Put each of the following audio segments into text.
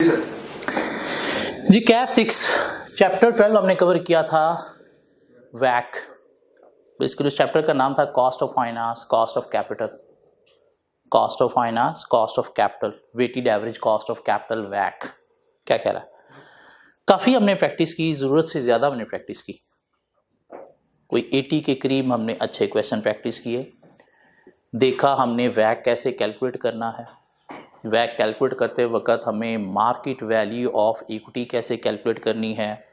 जी Kaif 6 chapter 12 हमने cover किया था वैक। बेसिकली उस चैप्टर का नाम था cost of finance, cost of capital, cost of finance, cost of capital, weighted average cost of capital, वैक। क्या ख्याल है? काफ़ी हमने प्रैक्टिस की, ज़रूरत से ज़्यादा हमने प्रैक्टिस की। कोई 80 के करीब हमने अच्छे क्वेश्चन प्रैक्टिस किए। देखा हमने वैक कैसे कैलकुलेट करना है। वैक कैलकुलेट करते वक्त हमें मार्केट वैल्यू ऑफ इक्विटी कैसे कैलकुलेट करनी है,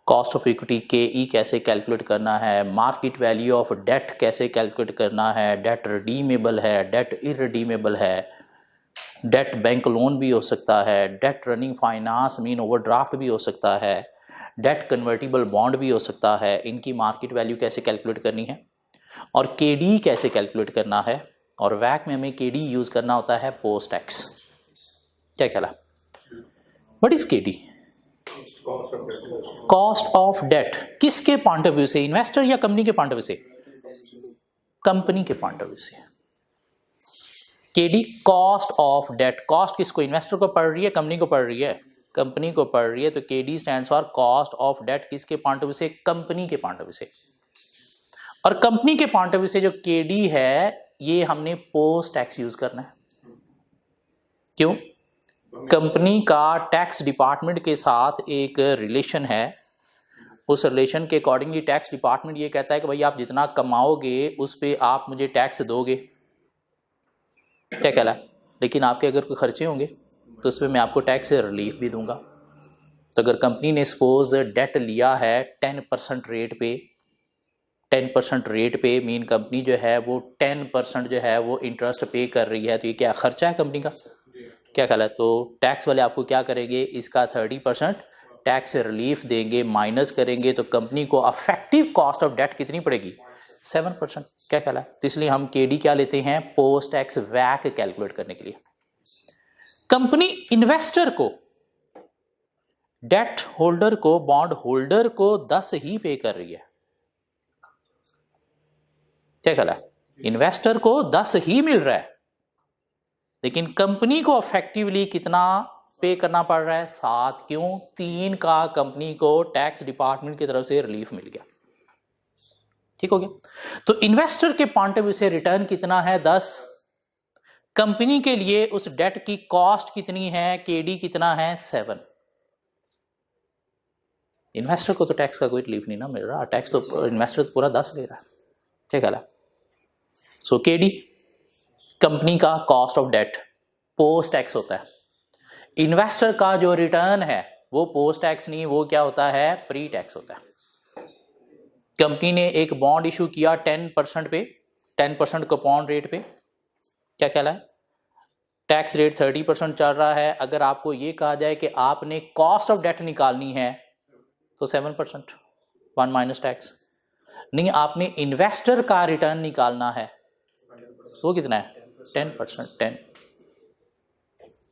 कॉस्ट ऑफ इक्विटी KE कैसे कैलकुलेट करना है, मार्केट वैल्यू ऑफ डेट कैसे कैलकुलेट करना है, डेट रिडीमेबल है, डेट इररिडीमेबल है, डेट बैंक लोन भी हो सकता है, debt running finance mean overdraft भी हो सकता है, डेट कन्वर्टिबल बॉन्ड भी हो सकता है। इनकी मार्केट वैल्यू कैसे कैलकुलेट करनी है और KD कैसे कैलकुलेट करना है। और वैक में हमें KD यूज करना होता है पोस्ट टैक्स। क्या ख्याल है? What is KD? Cost of debt. किसके पॉइंट ऑफ व्यू से? इन्वेस्टर या कंपनी के पॉइंट ऑफ व्यू से? कंपनी के पॉइंट ऑफ व्यू से। KD cost of debt. Cost किसको? इन्वेस्टर को पड़ रही है, कंपनी को पड़ रही है? कंपनी को पड़ रही है। तो KD stands for cost of debt. किसके पॉइंट ऑफ व्यू से? कंपनी के पॉइंट ऑफ व्यू से। और कंपनी के पॉइंट ऑफ व्यू से जो KD है ये हमने पोस्ट टैक्स यूज करना है। क्यों? कंपनी का टैक्स डिपार्टमेंट के साथ एक रिलेशन है। उस रिलेशन के अकॉर्डिंगली टैक्स डिपार्टमेंट ये कहता है कि भाई आप जितना कमाओगे उस पे आप मुझे टैक्स दोगे। क्या कहला है? लेकिन आपके अगर कोई खर्चे होंगे तो उस पर मैं आपको टैक्स रिलीफ भी दूंगा। तो अगर कंपनी ने सपोज डेट लिया है 10% रेट पे, 10% रेट पे मीन कंपनी जो है वो 10% जो है वो इंटरेस्ट पे कर रही है। तो ये क्या खर्चा है कंपनी का? क्या ख्याल है? तो टैक्स वाले आपको क्या करेंगे? इसका 30% टैक्स रिलीफ देंगे, माइनस करेंगे। तो कंपनी को अफेक्टिव कॉस्ट ऑफ डेट कितनी पड़ेगी? 7%। क्या ख्याल है? तो इसलिए हम KD क्या लेते हैं? पोस्ट टैक्स वैक कैलकुलेट करने के लिए। कंपनी इन्वेस्टर को, डेट होल्डर को, बॉन्ड होल्डर को 10 ही पे कर रही है। क्या ख्याल है? इन्वेस्टर को 10 ही मिल रहा है, लेकिन कंपनी को इफेक्टिवली कितना पे करना पड़ रहा है? 7। क्यों? 3 का कंपनी को टैक्स डिपार्टमेंट की तरफ से रिलीफ मिल गया। ठीक हो गया? तो इन्वेस्टर के पॉइंट ऑफ व्यू से रिटर्न कितना है? 10। कंपनी के लिए उस डेट की कॉस्ट कितनी है? KD कितना है? 7। इन्वेस्टर को तो टैक्स का कोई रिलीफ नहीं ना मिल रहा, टैक्स तो इन्वेस्टर तो पूरा 10 ले रहा है। क्या ख्याल है? सो KD कंपनी का cost of debt post tax होता है। इन्वेस्टर का जो रिटर्न है वो पोस्ट टैक्स नहीं, वो क्या होता है? प्री टैक्स होता है। कंपनी ने एक बॉन्ड इशू किया 10% पे, 10% कूपन रेट पे। क्या ख्याल है? टैक्स रेट 30% चल रहा है। अगर आपको ये कहा जाए कि आपने कॉस्ट ऑफ डेट निकालनी है तो 7%, 1 माइनस टैक्स। नहीं, आपने इन्वेस्टर का रिटर्न निकालना है तो कितना है? 10%, 10।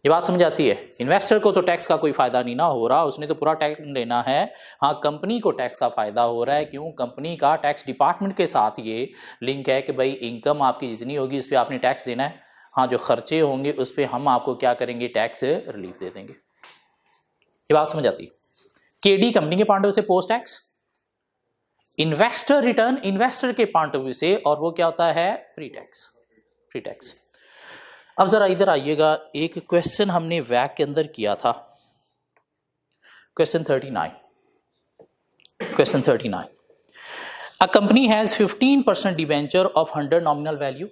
ये बात समझ आती है? इन्वेस्टर को तो टैक्स का कोई फायदा नहीं ना हो रहा, उसने तो पूरा टैक्स लेना है। हाँ, कंपनी को टैक्स का फायदा हो रहा है। क्यों? कंपनी का टैक्स डिपार्टमेंट के साथ ये लिंक है कि भाई इनकम आपकी जितनी होगी इस पर आपने टैक्स देना है। हाँ, जो खर्चे होंगे उस पर हम आपको क्या करेंगे? टैक्स रिलीफ दे देंगे। ये बात समझ आती है? KD कंपनी के पॉइंट ऑफ व्यू से post tax, investor return investor के पॉइंट ऑफ व्यू से, और वो क्या होता है? Pre tax, pre tax. अब जरा इधर आइएगा, एक क्वेश्चन हमने वैक के अंदर किया था, question 39। Question 39, a company has 15% debenture of 100 nominal value,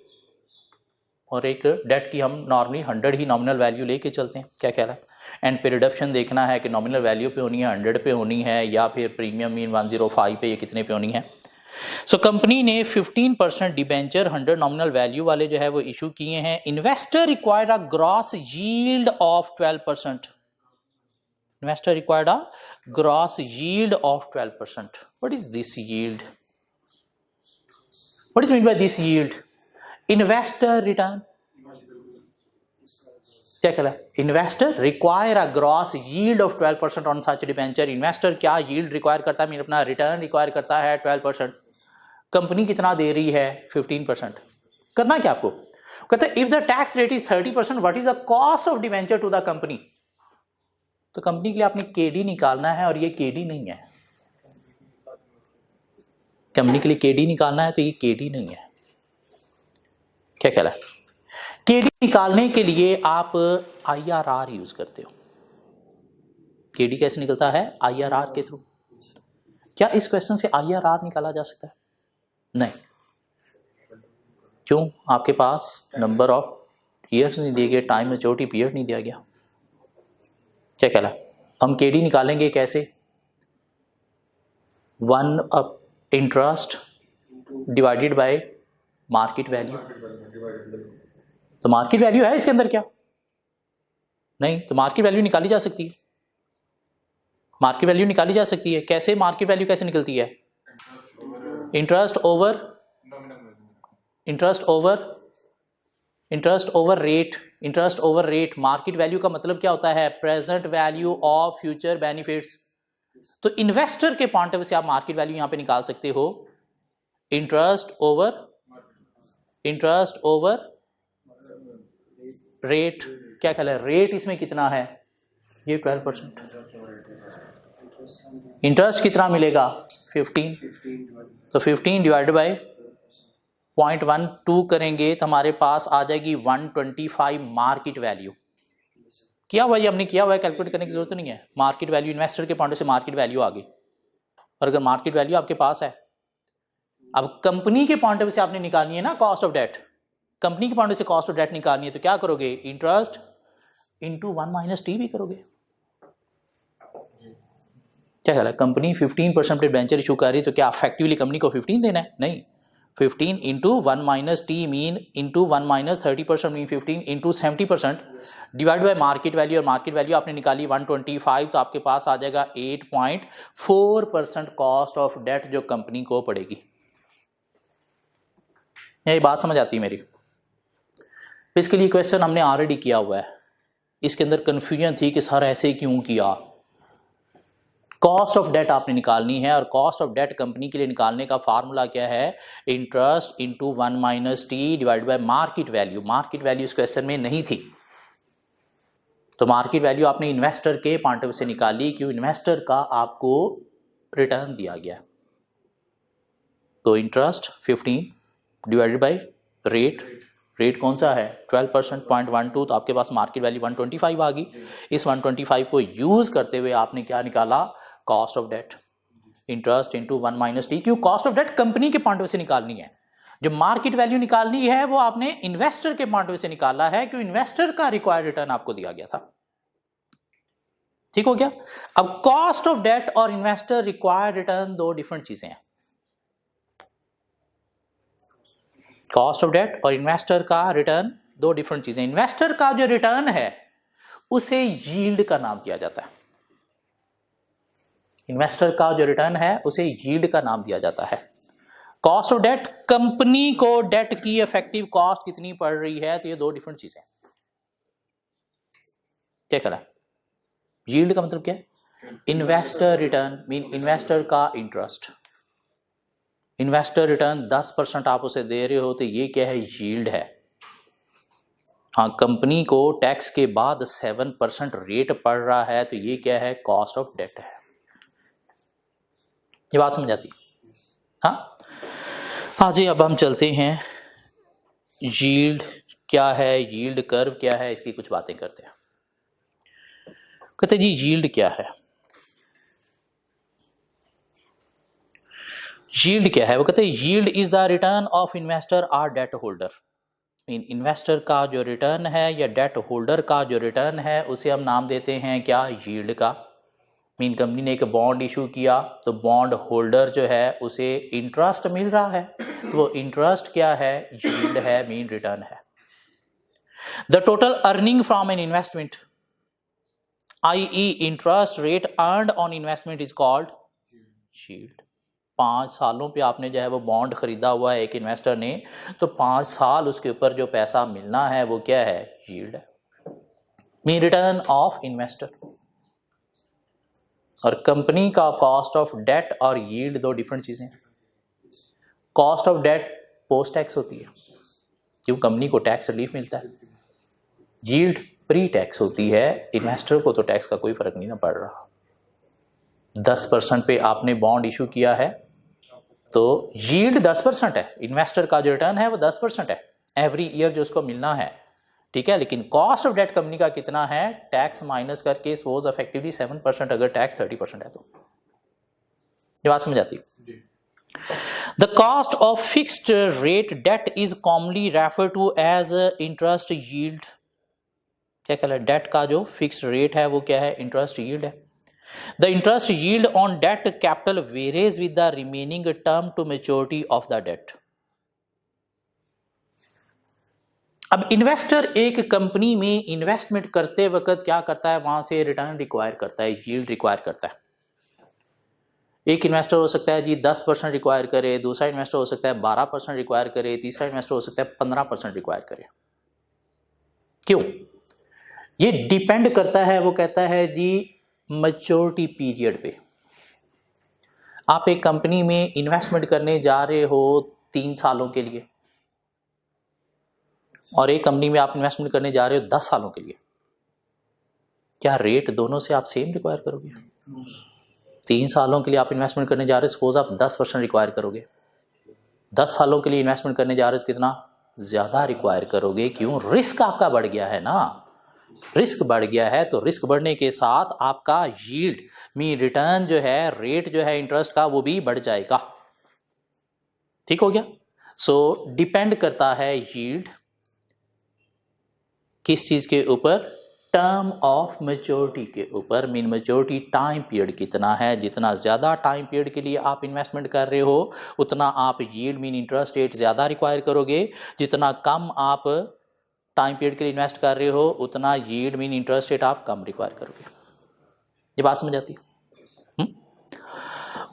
और एक डेट की हम नॉर्मली 100 ही नॉमिनल वैल्यू लेके चलते हैं। क्या ख्याल है? एंड पे रिडक्शन देखना है कि नॉमिनल वैल्यू पे होनी है, 100 पे होनी है, या फिर प्रीमियम मीन 105 पे, ये कितने पे होनी है। सो कंपनी ने 15% डिबेंचर 100 नॉमिनल वैल्यू वाले जो है वो इशू किए हैं। Investor required a gross yield of 12%। Investor required a gross yield of 12%। What is this yield? What is mean by this yield? Investor return. क्या कहला? Investor require a gross yield of 12% on such debenture. Investor क्या yield require करता है? Mean अपना return require करता है 12%। Company कितना दे रही है? 15%। करना क्या आपको? कहते हैं if the tax rate is 30%, what is the cost of debenture to the company? तो कंपनी के लिए आपने केडी निकालना है और ये केडी नहीं है। कंपनी के लिए केडी निकालना है तो ये केडी नहीं है। क्या ख्याल है? केडी निकालने के लिए आप आईआरआर यूज करते हो। केडी कैसे निकलता है? आईआरआर के थ्रू। क्या इस क्वेश्चन से आईआरआर निकाला जा सकता है? नहीं। क्यों? आपके पास नंबर ऑफ ईयर्स नहीं दिए गए, टाइम मैच्योरिटी पीरियड नहीं दिया गया। क्या ख्याल है? हम केडी निकालेंगे कैसे? 1 interest divided by market value. तो मार्केट वैल्यू है इसके अंदर क्या? नहीं। तो मार्केट वैल्यू निकाली जा सकती है। मार्केट वैल्यू निकाली जा सकती है। कैसे? मार्केट वैल्यू कैसे निकलती है? Interest over rate. Interest over rate. Market value का मतलब क्या होता है? Present value of future benefits. तो इन्वेस्टर के पॉइंट ऑफ व्यू से आप मार्केट वैल्यू यहां पे निकाल सकते हो। Interest over rate. क्या ख्याल है? रेट इसमें कितना है? ये 12%। इंटरेस्ट कितना मिलेगा? 15। तो 15 डिवाइडेड बाय 0.12 करेंगे तो हमारे पास आ जाएगी 125 मार्केट वैल्यू। किया हुआ, ये हमने किया हुआ है, कैलकुलेट करने की जरूरत नहीं है। मार्केट वैल्यू इन्वेस्टर के पॉइंट से मार्केट वैल्यू आ गई। और अगर मार्केट वैल्यू आपके पास है, अब कंपनी के पॉइंट से आपने निकालनी है ना कॉस्ट ऑफ डेट। कंपनी के पॉइंट से कॉस्ट ऑफ डेट निकालनी है तो क्या करोगे? इंटरेस्ट इंटू 1 - टी भी करोगे। क्या ख्याल है? कंपनी 15% डिबेंचर इशू कर रही तो क्या इफेक्टिवली कंपनी को 15 देना है? नहीं। 15 into 1 - T mean into 1 - 30% mean 15 into 70% divide by market value. और मार्केट वैल्यू आपने निकाली 125 तो आपके पास आ जाएगा 8.4% कॉस्ट ऑफ डेट जो कंपनी को पड़ेगी। यही बात समझ आती है मेरी? इसके लिए क्वेश्चन हमने ऑलरेडी किया हुआ है। इसके अंदर कंफ्यूजन थी कि सर ऐसे क्यों किया। कॉस्ट ऑफ डेट आपने निकालनी है और कॉस्ट ऑफ डेट कंपनी के लिए निकालने का फार्मूला क्या है? Interest into 1 - T divide by market value. Market value इस क्वेश्चन में नहीं थी तो मार्केट वैल्यू आपने इन्वेस्टर के पॉइंट ऑफ व्यू से निकाली, क्यों? इन्वेस्टर का आपको रिटर्न दिया गया। तो interest 15 divided by rate. Rate कौन सा है? 12%, 0.12। तो आपके पास मार्केट वैल्यू 125 आ गई। इस 125 को यूज करते हुए आपने क्या निकाला? Cost of debt. Interest into 1 - T. क्यों? कॉस्ट ऑफ डेट कंपनी के पॉइंट ऑफ व्यू से निकालनी है। जो मार्केट वैल्यू निकालनी है वो आपने इन्वेस्टर के पॉइंट ऑफ व्यू से निकाला है, क्यों? इन्वेस्टर का रिक्वायर्ड रिटर्न आपको दिया गया था। ठीक हो गया? अब कॉस्ट ऑफ डेट और इन्वेस्टर रिक्वायर्ड रिटर्न दो डिफरेंट चीजें हैं। कॉस्ट ऑफ डेट और इन्वेस्टर का रिटर्न दो डिफरेंट चीजें। इन्वेस्टर का जो रिटर्न है उसे यील्ड का नाम दिया जाता है। इन्वेस्टर का जो रिटर्न है उसे यील्ड का नाम दिया जाता है। कॉस्ट ऑफ डेट, कंपनी को डेट की इफेक्टिव कॉस्ट कितनी पड़ रही है, तो ये दो डिफरेंट चीजें। क्या कह रहा है? यील्ड का मतलब क्या है? इन्वेस्टर रिटर्न मीन इन्वेस्टर का इंटरेस्ट। इन्वेस्टर रिटर्न 10% आप उसे दे रहे हो तो ये क्या है? यील्ड है। हाँ, कंपनी को टैक्स के बाद 7% रेट पड़ रहा है तो ये क्या है? कॉस्ट ऑफ डेट है। ये बात समझ आती? हाँ हाँ जी। अब हम चलते हैं, यील्ड क्या है, यील्ड कर्व क्या है, इसकी कुछ बातें करते हैं। कहते जी यील्ड क्या है? यील्ड क्या है? वो कहते हैं yield is the return of investor और डेट होल्डर। मीन इन्वेस्टर का जो रिटर्न है या डेट होल्डर का जो रिटर्न है उसे हम नाम देते हैं क्या? यील्ड का। मीन कंपनी ने एक बॉन्ड इशू किया तो बॉन्ड होल्डर जो है उसे इंटरेस्ट मिल रहा है तो वो इंटरेस्ट क्या है? यील्ड है, मीन रिटर्न है। The total earning from an investment i.e. Interest rate earned on investment is called yield. 5 सालों पे आपने जो है वो बॉन्ड खरीदा हुआ है एक इन्वेस्टर ने, तो 5 साल उसके ऊपर जो पैसा मिलना है वो क्या है? यील्ड है, मीन रिटर्न ऑफ इन्वेस्टर। और कंपनी का कॉस्ट ऑफ डेट और यील्ड दो डिफरेंट चीजें हैं। Cost of debt post tax होती है, क्यों? कंपनी को टैक्स रिलीफ मिलता है। यील्ड प्री टैक्स होती है, इन्वेस्टर को तो टैक्स का कोई फर्क नहीं ना पड़ रहा। 10% पे आपने बॉन्ड इशू किया है तो यील्ड 10% है, इन्वेस्टर का जो रिटर्न है वो 10% है एवरी ईयर जो उसको मिलना है, ठीक है। लेकिन कॉस्ट ऑफ डेट कंपनी का कितना है, टैक्स माइनस करके सपोज इफेक्टिवली 7%, अगर टैक्स 30% है तो। ये बात समझ आती है? The cost of fixed rate debt is commonly referred to as interest yield। क्या कहला है? डेट का जो फिक्स्ड रेट है वो क्या है, इंटरेस्ट यील्ड है। The interest yield on debt capital varies with the remaining term to maturity of the debt। अब इन्वेस्टर एक कंपनी में इन्वेस्टमेंट करते वक्त क्या करता है, वहां से रिटर्न रिक्वायर करता है, यील्ड रिक्वायर करता है। एक इन्वेस्टर हो सकता है जी 10% रिक्वायर करे, दूसरा इन्वेस्टर हो सकता है 12% रिक्वायर करे, तीसरा इन्वेस्टर हो सकता है 15% रिक्वायर करे। क्यों? ये डिपेंड करता है, वो कहता है जी मैच्योरिटी पीरियड पे। आप एक कंपनी में इन्वेस्टमेंट करने जा रहे हो 3 सालों के लिए और एक कंपनी में आप इन्वेस्टमेंट करने जा रहे हो 10 सालों के लिए, क्या रेट दोनों से आप सेम रिक्वायर करोगे? 3 सालों के लिए आप इन्वेस्टमेंट करने जा रहे हो, सपोज आप 10% रिक्वायर करोगे। 10 सालों के लिए इन्वेस्टमेंट करने जा रहे हो, कितना ज्यादा रिक्वायर करोगे। क्यों? रिस्क आपका बढ़ गया है ना, रिस्क बढ़ गया है, तो रिस्क बढ़ने के साथ आपका यील्ड में रिटर्न जो है, रेट जो है इंटरेस्ट का, वो भी बढ़ जाएगा। ठीक हो गया? सो डिपेंड करता है यील्ड किस चीज के ऊपर, टर्म ऑफ मैच्योरिटी के ऊपर। मीन मैच्योरिटी टाइम पीरियड कितना है, जितना ज्यादा टाइम पीरियड के लिए आप इन्वेस्टमेंट कर रहे हो उतना आप यील्ड मीन इंटरेस्ट रेट ज्यादा रिक्वायर करोगे, जितना कम आप टाइम पीरियड के लिए इन्वेस्ट कर रहे हो उतना यील्ड मीन इंटरेस्ट रेट आप कम रिक्वायर करोगे। ये बात समझ आती है?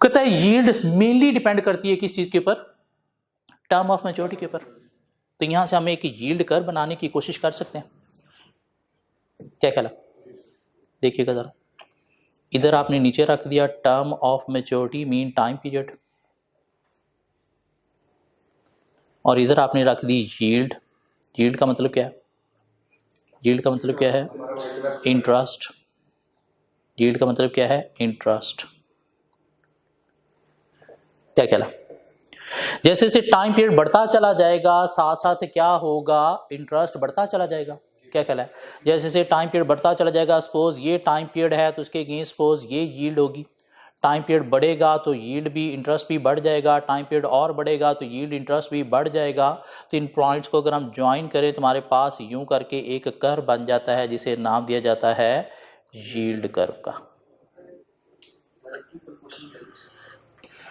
कहता है यील्ड मेनली डिपेंड करती है किस चीज के ऊपर, टर्म ऑफ मैच्योरिटी के ऊपर। तो यहां से हम एक यील्ड कर्व बनाने की कोशिश कर सकते हैं। क्या ख्याल है? देखिएगा जरा, इधर आपने नीचे रख दिया term of maturity mean time period, और इधर आपने रख दी यील्ड। यील्ड का मतलब क्या है? यील्ड का मतलब क्या है? इंटरेस्ट। यील्ड का मतलब क्या है? इंटरेस्ट। क्या ख्याल है? जैसे जैसे टाइम पीरियड बढ़ता चला जाएगा, साथ साथ क्या होगा, इंटरेस्ट बढ़ता चला जाएगा। क्या ख्याल है? जैसे जैसे टाइम पीरियड बढ़ता चला जाएगा, सपोज ये टाइम पीरियड है तो उसके अगेंस्ट सपोज ये यील्ड होगी। टाइम पीरियड बढ़ेगा तो यील्ड भी, इंटरेस्ट भी बढ़ जाएगा। टाइम पीरियड और बढ़ेगा तो यील्ड इंटरेस्ट भी बढ़ जाएगा। तो इन पॉइंट्स को अगर हम ज्वाइन करें तो हमारे पास यूं करके एक कर्व बन जाता है जिसे नाम दिया जाता है यील्ड कर्व का।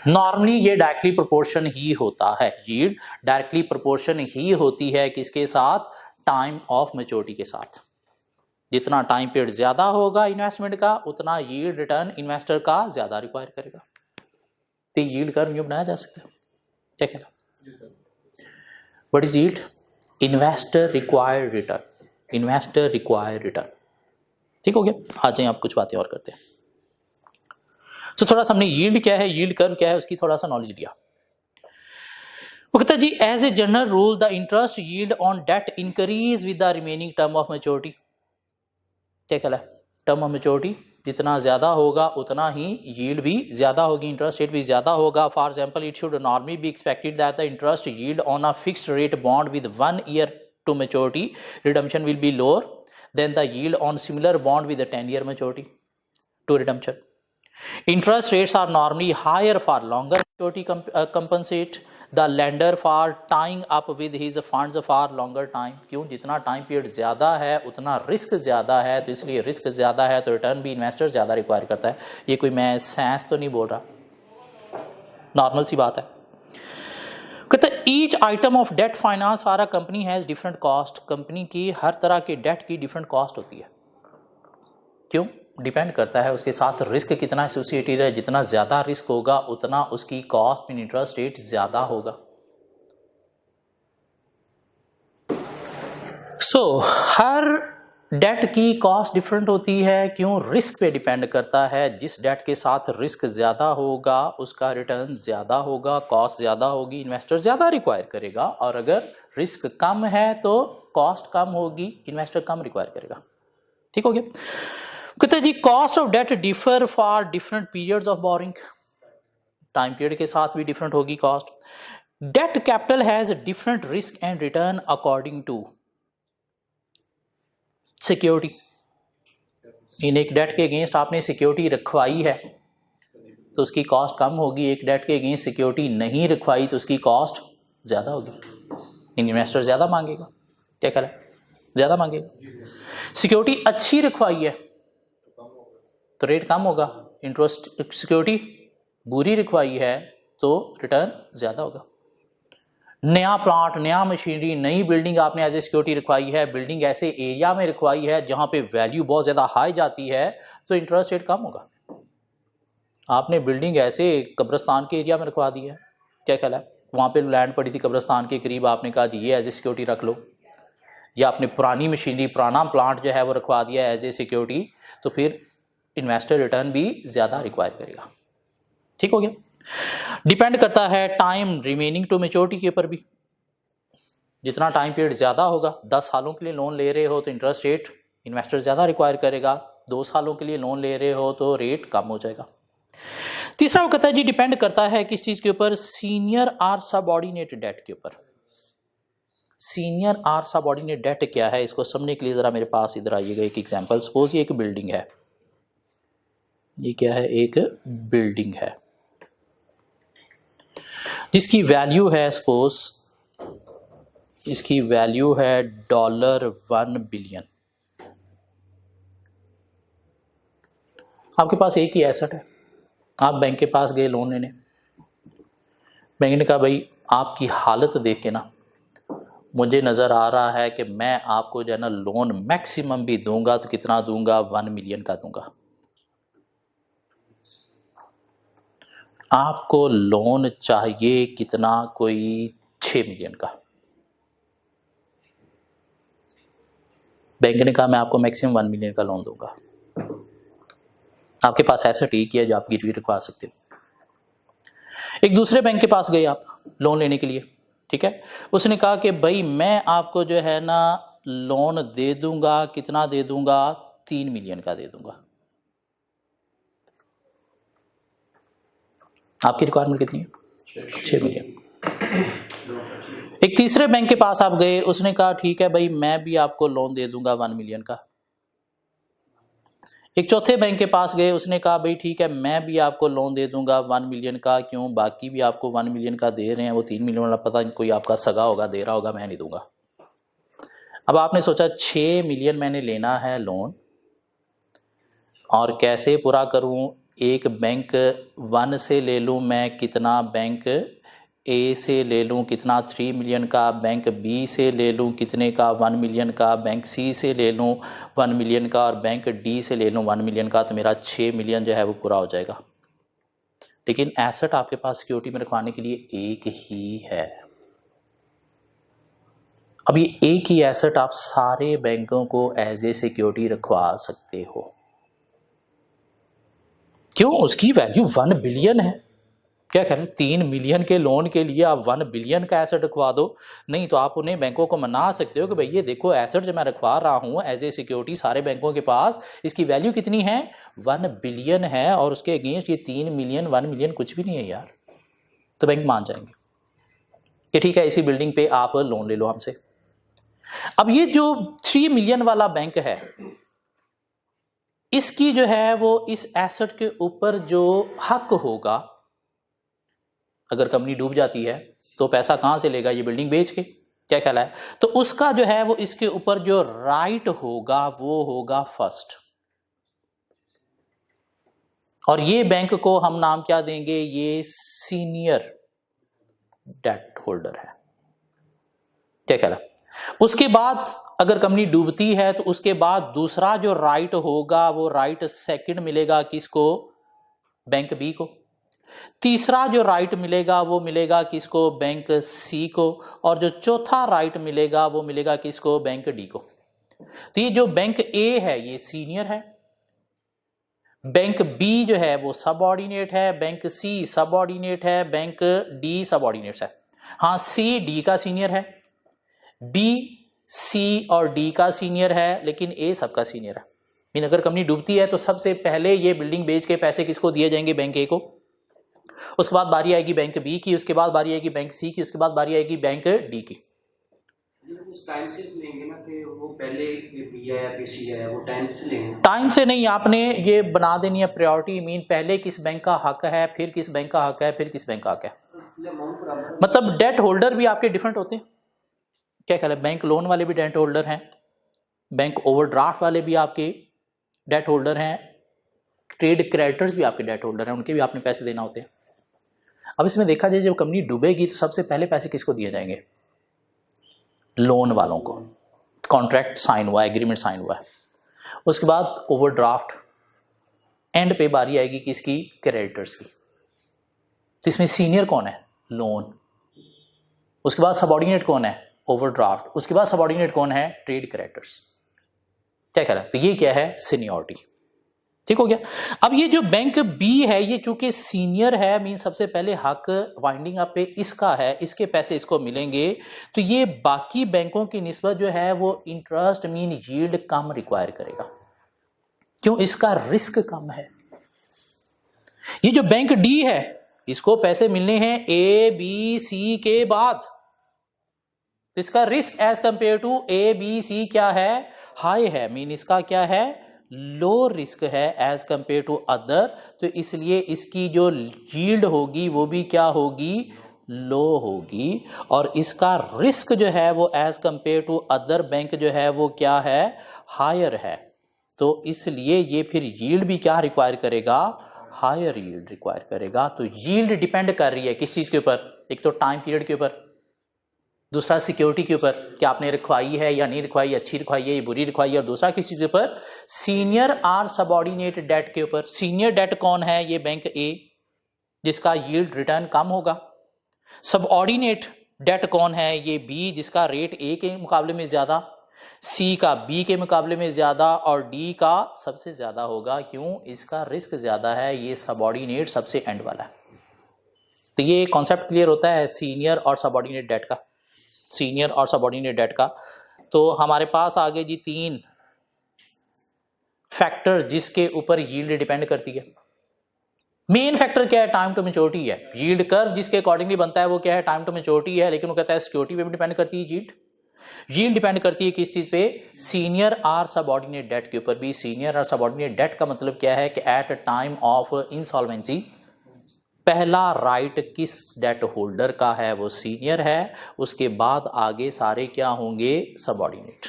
नॉर्मली ये डायरेक्टली प्रोपोर्शन ही होता है, यील्ड डायरेक्टली प्रोपोर्शन ही होती है किसके साथ? टाइम ऑफ मैच्योरिटी के साथ। जितना टाइम पीरियड ज्यादा होगा इन्वेस्टमेंट का उतना यील्ड रिटर्न इन्वेस्टर का ज्यादा रिक्वायर करेगा। तो यील्ड कर्व यूं बनाया जा सकता है। क्या कहना? What is yield? Investor required return. Investor required return. ठीक हो गया? आ जाए आप कुछ बातें और करते हैं। तो थोड़ा सा हमने यील्ड क्या है, यील्ड कर्व क्या है, उसकी थोड़ा सा नॉलेज लिया। वो कहता है जी as a general rule the interest yield on debt increase with the remaining term of maturity. क्या कहला है? टर्म ऑफ मैच्योरिटी जितना ज्यादा होगा उतना ही यील्ड भी ज्यादा होगी, इंटरेस्ट रेट भी ज्यादा होगा। For example it should normally be expected that the interest yield on a fixed rate bond with 1 year to maturity redemption will be lower than the yield on similar bond with a 10-year maturity to redemption. Interest rates are normally higher for longer maturity compensate the lender for tying up with his funds for longer time। क्यों? जितना time period ज्यादा है उतना risk ज्यादा है, तो इसलिए risk ज्यादा है तो रिटर्न भी इन्वेस्टर ज्यादा रिक्वायर करता है। ये कोई मैं साइंस तो नहीं बोल रहा, नॉर्मल सी बात है। कहते हैं each item of debt finance for a company has different cost. Company की हर तरह के डेट की डिफरेंट कॉस्ट होती है। क्यों? डिपेंड करता है उसके साथ रिस्क कितना एसोसिएटेड है। जितना ज्यादा रिस्क होगा उतना उसकी कॉस्ट इन इंटरेस्ट रेट ज्यादा होगा। सो हर डेट की कॉस्ट डिफरेंट होती है। क्यों? रिस्क पे डिपेंड करता है। जिस डेट के साथ रिस्क ज्यादा होगा उसका रिटर्न ज्यादा होगा, कॉस्ट ज्यादा होगी, इन्वेस्टर ज्यादा रिक्वायर करेगा। और अगर रिस्क कम है तो कॉस्ट कम होगी, इन्वेस्टर कम रिक्वायर करेगा। ठीक हो गया। कहते जी cost of debt differ for different periods of borrowing, time period के साथ भी डिफरेंट होगी cost. Debt capital has different risk and return according to security. इन एक डेट के अगेंस्ट आपने सिक्योरिटी रखवाई है तो उसकी कॉस्ट कम होगी, एक डेट के अगेंस्ट सिक्योरिटी नहीं रखवाई तो उसकी कॉस्ट ज़्यादा होगी, इन्वेस्टर ज़्यादा मांगेगा। क्या ख्याल है? ज़्यादा मांगेगा। सिक्योरिटी अच्छी रखवाई है तो रेट कम होगा, इंटरेस्ट सिक्योरिटी बुरी रखवाई है तो रिटर्न ज़्यादा होगा। नया प्लांट, नया मशीनरी, नई बिल्डिंग आपने एज ए सिक्योरिटी रखवाई है, बिल्डिंग ऐसे एरिया में रखवाई है जहाँ पे वैल्यू बहुत ज़्यादा हाई जाती है तो इंटरेस्ट रेट कम होगा। आपने बिल्डिंग ऐसे कब्रिस्तान के एरिया में रखवा दी है, क्या ख्याल है, वहाँ पे लैंड पड़ी थी कब्रिस्तान के करीब, आपने कहा जी ये एज ए सिक्योरिटी रख लो, या आपने पुरानी मशीनरी, पुराना प्लांट जो है वो रखवा दिया एज ए सिक्योरिटी, तो फिर इन्वेस्टर रिटर्न भी ज़्यादा रिक्वायर करेगा। ठीक हो गया। डिपेंड करता है टाइम रिमेनिंग टू मेच्योरिटी के ऊपर भी। जितना टाइम पीरियड ज़्यादा होगा, 10 सालों के लिए लोन ले रहे हो तो इंटरेस्ट रेट इन्वेस्टर ज़्यादा रिक्वायर करेगा, 2 सालों के लिए लोन ले रहे हो तो रेट कम हो जाएगा। तीसरा वो कहता है जी डिपेंड करता है किस चीज़ के ऊपर, सीनियर आर सबऑर्डिनेट डेट के ऊपर। सीनियर आर सबऑर्डिनेट डेट क्या है, इसको समझने के लिए ज़रा मेरे पास इधर आइएगा। एक एग्जाम्पल, सपोज ये एक बिल्डिंग है, ये क्या है, एक बिल्डिंग है जिसकी वैल्यू है, सपोज इसकी वैल्यू है $1 बिलियन। आपके पास एक ही एसेट है, आप बैंक के पास गए लोन लेने, बैंक ने कहा भाई आपकी हालत देख के ना मुझे नज़र आ रहा है कि मैं आपको जो है ना लोन मैक्सिमम भी दूंगा तो कितना दूंगा, 1 मिलियन का दूंगा। आपको लोन चाहिए कितना, कोई 6 मिलियन का। बैंक ने कहा मैं आपको मैक्सिमम 1 मिलियन का लोन दूंगा। आपके पास ऐसा ठीक है जो आप गिरवी रखवा सकते हो। एक दूसरे बैंक के पास गए आप लोन लेने के लिए, ठीक है, उसने कहा कि भाई मैं आपको जो है ना लोन दे दूंगा, कितना दे दूंगा, 3 मिलियन का दे दूंगा। आपकी रिक्वायरमेंट कितनी है? 6 मिलियन। एक तीसरे बैंक के पास आप गए, उसने कहा ठीक है भाई मैं भी आपको लोन दे दूंगा 1 मिलियन का। एक चौथे बैंक के पास गए, उसने कहा भाई ठीक है मैं भी आपको लोन दे दूंगा 1 मिलियन का, क्यों, बाकी भी आपको 1 मिलियन का दे रहे हैं, वो 3 मिलियन वाला पता नहीं कोई आपका सगा होगा दे रहा होगा, मैं नहीं दूंगा। अब आपने सोचा 6 मिलियन मैंने लेना है लोन और कैसे पूरा करूं, एक बैंक 1 से ले लूं मैं कितना, बैंक ए से ले लूं कितना, 3 मिलियन का, बैंक बी से ले लूं कितने का, 1 मिलियन का, बैंक सी से ले लूं 1 मिलियन का और बैंक डी से ले लूं 1 मिलियन का, तो मेरा 6 मिलियन जो है वो पूरा हो जाएगा। लेकिन एसेट आपके पास सिक्योरिटी में रखवाने के लिए एक ही है। अब ये एक ही एसेट आप सारे बैंकों को एज ए सिक्योरिटी रखवा सकते हो। क्यों? उसकी वैल्यू 1 बिलियन है। क्या ख्याल है, 3 मिलियन के लोन के लिए आप 1 बिलियन का एसेट रखवा दो? नहीं, तो आप उन्हें बैंकों को मना सकते हो कि भाई ये देखो एसेट जो मैं रखवा रहा हूँ एज ए सिक्योरिटी सारे बैंकों के पास, इसकी वैल्यू कितनी है, 1 बिलियन है, और उसके अगेंस्ट ये 3 मिलियन 1 मिलियन कुछ भी नहीं है यार। तो बैंक मान जाएंगे कि ठीक है इसी बिल्डिंग पे आप लोन ले लो हमसे। अब ये जो 3 मिलियन वाला बैंक है, इसकी जो है वो इस एसेट के ऊपर जो हक होगा, अगर कंपनी डूब जाती है तो पैसा कहां से लेगा, ये बिल्डिंग बेच के, क्या ख्याल है, तो उसका जो है वो इसके ऊपर जो राइट होगा वो होगा फर्स्ट। और ये बैंक को हम नाम क्या देंगे, ये सीनियर डेट होल्डर है। क्या ख्याल है, उसके बाद अगर कंपनी डूबती है तो उसके बाद दूसरा जो राइट होगा वो राइट सेकंड मिलेगा किसको, बैंक बी को। तीसरा जो राइट मिलेगा वो मिलेगा किसको, बैंक सी को। और जो चौथा राइट मिलेगा वो मिलेगा किसको, बैंक डी को। तो ये जो बैंक ए है ये सीनियर है, बैंक बी जो है वो सबऑर्डिनेट है, बैंक सी सबऑर्डिनेट है, बैंक डी सबऑर्डिनेट है। हाँ, सी डी का सीनियर है, बी सी और डी का सीनियर है, लेकिन ए सबका सीनियर है। मीन अगर कंपनी डूबती है तो सबसे पहले ये बिल्डिंग बेच के पैसे किसको दिए जाएंगे? बैंक ए को। उसके बाद बारी आएगी बैंक बी की, उसके बाद बारी आएगी बैंक सी की, उसके बाद बारी आएगी बैंक डी की। उस टाइम से लेंगे ना कि वो पहले बी आया फिर सी आया, वो टाइम से लेंगे? टाइम से नहीं, आपने ये बना देनी है प्रायोरिटी। मीन पहले किस बैंक का हक है, फिर किस बैंक का हक है, फिर किस बैंक का हक है। मतलब डेट होल्डर भी आपके डिफरेंट होते हैं। क्या ख्याल है? बैंक लोन वाले भी डेट होल्डर हैं, बैंक ओवरड्राफ्ट वाले भी आपके डेट होल्डर हैं, ट्रेड क्रेडिटर्स भी आपके डेट होल्डर हैं, उनके भी आपने पैसे देना होते हैं। अब इसमें देखा जाए जब कंपनी डूबेगी तो सबसे पहले पैसे किसको दिए जाएंगे? लोन वालों को। कॉन्ट्रैक्ट साइन हुआ है, एग्रीमेंट साइन हुआ है। उसके बाद ओवरड्राफ्ट, एंड पे बारी आएगी किसकी? क्रेडिटर्स की। तो इसमें सीनियर कौन है? लोन। उसके बाद सबऑर्डिनेट कौन है? ओवरड्राफ्ट। उसके बाद सबऑर्डिनेट कौन है? Trade creditors. क्या कह रहा है? तो ये क्या है? सीनियरिटी। ठीक हो गया। अब ये जो बैंक बी है ये चूंकि सीनियर है, मीन सबसे पहले हक वाइंडिंग अप पे इसका है, इसके पैसे इसको मिलेंगे, तो ये बाकी बैंकों की निस्बत जो है वो इंटरेस्ट मीन यील्ड कम रिक्वायर करेगा। क्यों? इसका रिस्क कम है। ये जो बैंक डी है इसको पैसे मिलने हैं ए बी सी के बाद, तो इसका risk as compare to A B C क्या है? हाई है। मीन इसका क्या है? लो रिस्क है एज कंपेयर टू अदर, तो इसलिए इसकी जो यील्ड होगी वो भी क्या होगी? लो होगी। और इसका रिस्क जो है वो as compare to other bank जो है वो क्या है? हायर है। तो इसलिए ये फिर यील्ड भी क्या रिक्वायर करेगा? हायर यील्ड रिक्वायर करेगा। तो यील्ड डिपेंड कर रही है किस चीज के ऊपर? एक तो टाइम पीरियड के ऊपर, दूसरा सिक्योरिटी के ऊपर कि आपने रखवाई है या नहीं रखवाई, अच्छी रखवाई है या बुरी रखवाई है, और दूसरा किस चीज के ऊपर? सीनियर आर सबऑर्डिनेट डेट के ऊपर। सीनियर डेट कौन है? ये बैंक ए जिसका यील्ड रिटर्न कम होगा। सबऑर्डिनेट डेट कौन है? ये बी जिसका रेट ए के मुकाबले में ज्यादा, सी का बी के मुकाबले में ज्यादा, और डी का सबसे ज्यादा होगा। क्यों? इसका रिस्क ज्यादा है, ये सबऑर्डिनेट सबसे एंड वाला है। तो ये कॉन्सेप्ट क्लियर होता है सीनियर और सबऑर्डिनेट डेट का, सीनियर और सबऑर्डिनेट डेट का। तो हमारे पास आगे जी 3 फैक्टर्स जिसके ऊपर यील्ड डिपेंड करती है। मेन फैक्टर क्या है? टाइम टू मैच्योरिटी है। यील्ड कर्व जिसके अकॉर्डिंगली बनता है वो क्या है? टाइम टू मैच्योरिटी है। लेकिन वो कहता है सिक्योरिटी पे भी डिपेंड करती है यील्ड। यील्ड डिपेंड करती है किस चीज पे? सीनियर आर सबऑर्डिनेट डेट के ऊपर भी। सीनियर और सबऑर्डिनेट डेट का मतलब क्या है कि एट टाइम ऑफ इंसॉल्वेंसी पहला राइट किस डेट होल्डर का है? वो सीनियर है। उसके बाद आगे सारे क्या होंगे? सबऑर्डिनेट।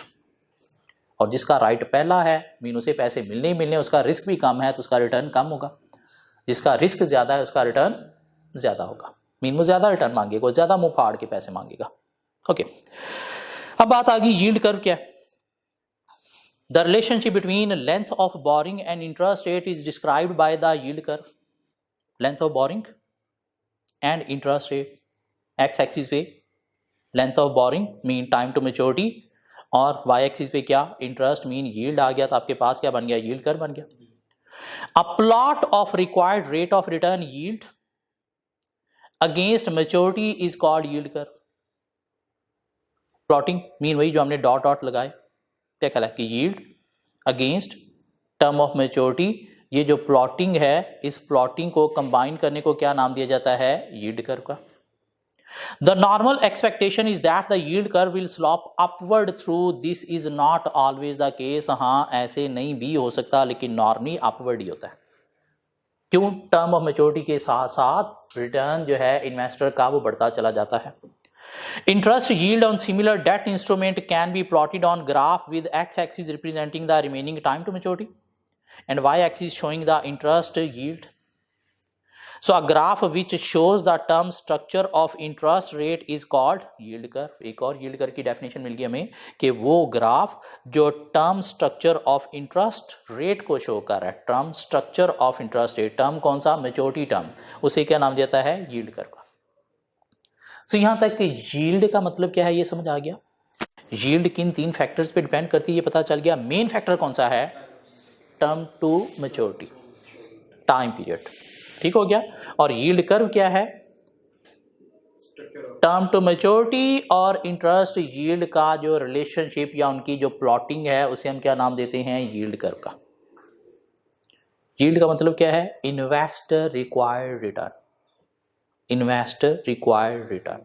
और जिसका राइट पहला है मीन उसे पैसे मिलने ही मिलने, उसका रिस्क भी कम है तो उसका रिटर्न कम होगा। जिसका रिस्क ज्यादा है उसका रिटर्न ज्यादा होगा, मीन वो ज्यादा रिटर्न मांगेगा, ज्यादा मुंह फाड़ के पैसे मांगेगा। ओके, अब बात आ गई यील्ड कर्व क्या है। The relationship between length of borrowing and interest rate is described by the yield curve. Length of borrowing and interest rate, X axis पे length of borrowing mean time to maturity, और Y axis पे क्या? Interest mean yield आ गया। तो आपके पास क्या बन गया? यील्ड कर्व बन गया। A plot of required rate of return yield against maturity is called yield curve. Plotting mean वही जो हमने डॉट डॉट लगाए। क्या ख्याल है कि yield against term of maturity, ये जो प्लॉटिंग है इस प्लॉटिंग को कंबाइन करने को क्या नाम दिया जाता है? यील्ड कर्व का। The normal expectation is that the yield curve will slope upward through. This is not always the case. हाँ, ऐसे नहीं भी हो सकता, लेकिन नॉर्मली अपवर्ड ही होता है। क्यों? टर्म ऑफ मैच्योरिटी के साथ साथ रिटर्न जो है इन्वेस्टर का वो बढ़ता चला जाता है। Interest yield on similar debt instrument can be plotted on graph with x-axis representing the remaining time to maturity and y-axis showing the interest yield. So a graph which shows the term structure of interest rate is called yield curve. एक और yield curve की definition मिल गई हमें कि वो graph जो term structure of interest rate को show कर रहा है। term structure of interest rate, term कौन सा? maturity term, उसे क्या नाम देता है? yield curve का। तो यहां तक कि yield का मतलब क्या है ये समझ आ गया। yield किन 3 फैक्टर्स पे डिपेंड करती है ये पता चल गया। मेन फैक्टर कौन सा है? Term to maturity, time period. ठीक हो गया। और यील्ड कर्व क्या है? टर्म टू मैच्योरिटी और इंटरेस्ट यील्ड का जो रिलेशनशिप या उनकी जो प्लॉटिंग है उसे हम क्या नाम देते हैं? यील्ड कर्व का। यील्ड का मतलब क्या है? Investor required return, investor required return.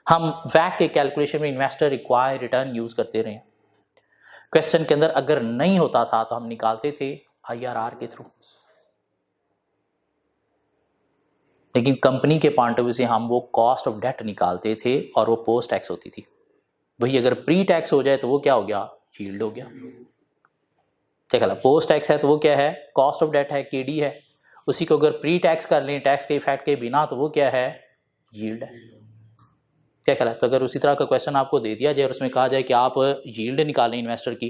हम वैक के कैलकुलेशन में इन्वेस्टर रिक्वायर्ड रिटर्न यूज करते रहे। क्वेश्चन के अंदर अगर नहीं होता था तो हम निकालते थे आईआरआर के थ्रू, लेकिन कंपनी के पॉइंट ऑफ व्यू से हम वो कॉस्ट ऑफ डेट निकालते थे और वो पोस्ट टैक्स होती थी। वही अगर प्री टैक्स हो जाए तो वो क्या हो गया? यील्ड हो गया। क्या कहला? पोस्ट टैक्स है तो वो क्या है? कॉस्ट ऑफ डेट है, केडी है। उसी को अगर प्री टैक्स कर लें टैक्स के इफेक्ट के बिना तो वो क्या है? यील्ड है। क्या कहला? तो अगर उसी तरह का क्वेश्चन आपको दे दिया जाए और उसमें कहा जाए कि आप यील्ड निकालें इन्वेस्टर की,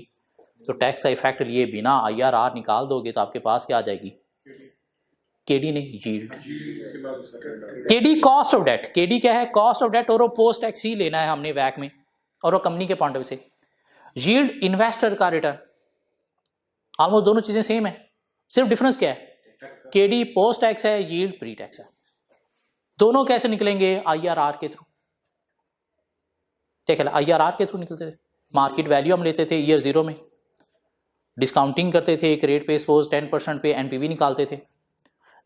तो टैक्स का इफेक्ट लिए बिना आईआरआर निकाल दोगे तो आपके पास क्या आ जाएगी? केडी नहीं, yield. KD cost of debt, KD क्या है? कॉस्ट ऑफ डेट, और वो पोस्ट टैक्स ही लेना है हमने वैक में, और वो कंपनी के पॉइंट ऑफ व्यू से। यील्ड इन्वेस्टर का रिटर्न, ऑलमोस्ट दोनों चीजें सेम है, सिर्फ डिफरेंस क्या है? केडी पोस्ट टैक्स है, यील्ड प्री टैक्स है। दोनों कैसे निकलेंगे? आईआरआर के थ्रू। क्या कहला? आईआरआर के थ्रू निकलते थे। मार्केट वैल्यू हम लेते थे ईयर 0 में, डिस्काउंटिंग करते थे, एक रेट पे सपोज 10% पे एनपीवी निकालते थे,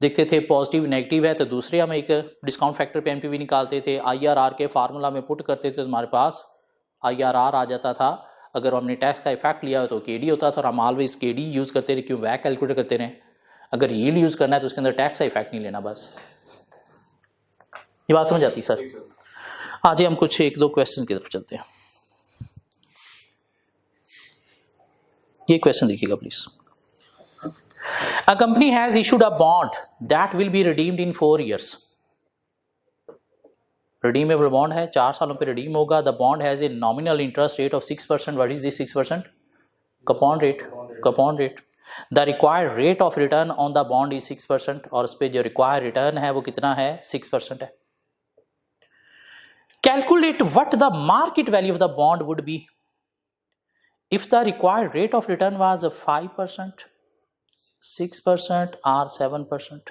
देखते थे पॉजिटिव नेगेटिव है तो दूसरे हम एक डिस्काउंट फैक्टर पे एनपीवी निकालते थे, आईआरआर के फार्मूला में पुट करते थे तो हमारे पास आईआरआर आ जाता था। अगर हमने टैक्स का इफेक्ट लिया तो केडी होता था और हम ऑलवेज केडी यूज करते रहे, क्यों? वैक कैलकुलेट करते रहे। अगर यील्ड यूज करना है तो उसके अंदर टैक्स का इफेक्ट नहीं लेना, बस। ये बात समझ आती सर? आज हम कुछ एक दो क्वेश्चन की तरफ चलते हैं। ये क्वेश्चन देखिएगा please. A company has issued a bond that will be redeemed in 4 years. Redeemable bond है, 4 सालों पे redeem होगा। The bond has a nominal interest rate of 6%. What is this 6%? Coupon rate. Coupon rate. The required rate of return on the bond is 6%, और उस पे जो required return है वो कितना है? 6% है। Calculate what the market value of the bond would be if the required rate of return was 5%, 6% और 7%।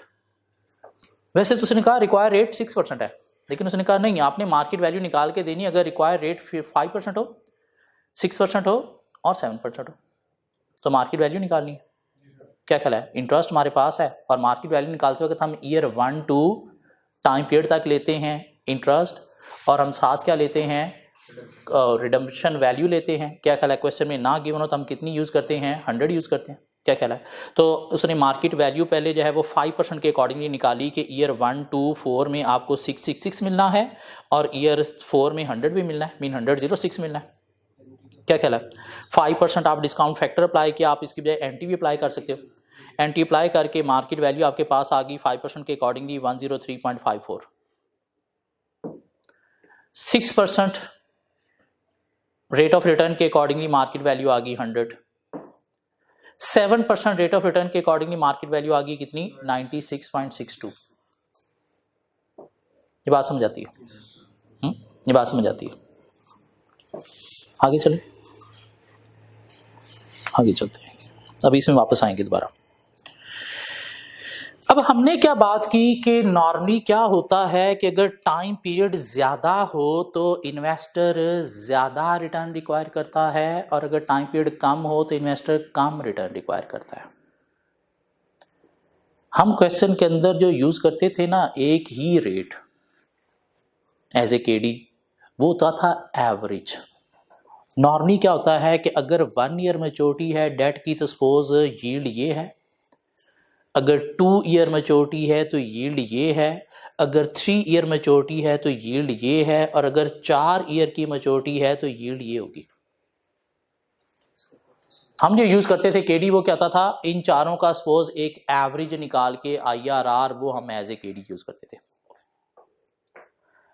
वैसे तो उसने कहा रिक्वायर रेट 6% है, लेकिन उसने कहा नहीं, आपने मार्केट वैल्यू निकाल के देनी। अगर रिक्वायर रेट 5% हो, 6% हो और 7% हो तो मार्केट वैल्यू निकालनी है। क्या ख्याल है? इंटरेस्ट हमारे पास है और मार्केट वैल्यू निकालते वक्त हम ईयर 1 to टाइम पीरियड तक लेते हैं इंटरेस्ट, और हम साथ क्या लेते हैं? रिडम्पशन वैल्यू लेते हैं। क्या ख्याल है? क्वेश्चन में ना गिवन हो तो हम कितनी यूज करते हैं? 100 यूज करते हैं। क्या ख्याल है? तो उसने मार्केट वैल्यू पहले जो है वो 5% के अकॉर्डिंगली निकाली कि ईयर 1 to 4 में आपको 666 मिलना है और ईयर 4 में 100 भी मिलना है, मीन 100.06 मिलना है। क्या ख्याल है? 5% आप डिस्काउंट फैक्टर अप्लाई किया, आप इसकी बजाय एंटी भी अप्लाई कर सकते हो। एंटी अप्लाई करके मार्केट वैल्यू आपके पास आ गई 5% के अकॉर्डिंगली 103.54। 6% रेट ऑफ रिटर्न के अकॉर्डिंगली मार्केट वैल्यू आ गई 100। 7% रेट ऑफ रिटर्न के अकॉर्डिंगली मार्केट वैल्यू आ गई कितनी? 96.62। ये बात समझ आती है? ये बात समझ आती है? आगे चले, आगे चलते हैं। अभी इसमें वापस आएंगे दोबारा। अब हमने क्या बात की कि नॉर्मली क्या होता है कि अगर टाइम पीरियड ज्यादा हो तो इन्वेस्टर ज्यादा रिटर्न रिक्वायर करता है, और अगर टाइम पीरियड कम हो तो इन्वेस्टर कम रिटर्न रिक्वायर करता है। हम क्वेश्चन के अंदर जो यूज करते थे ना, एक ही रेट एज ए केडी, वो होता था एवरेज। नॉर्मली क्या होता है कि अगर 1 ईयर मैच्योरिटी है डेट की तो सपोज यील्ड ये है, अगर 2 ईयर मैच्योरिटी है तो यील्ड ये है, अगर 3 ईयर मैच्योरिटी है तो यील्ड ये है, और अगर 4 ईयर की मैच्योरिटी है तो यील्ड ये होगी। हम जो यूज करते थे केडी, वो क्या होता था? इन चारों का सपोज एक एवरेज निकाल के आईआरआर वो हम एज ए केडी यूज करते थे।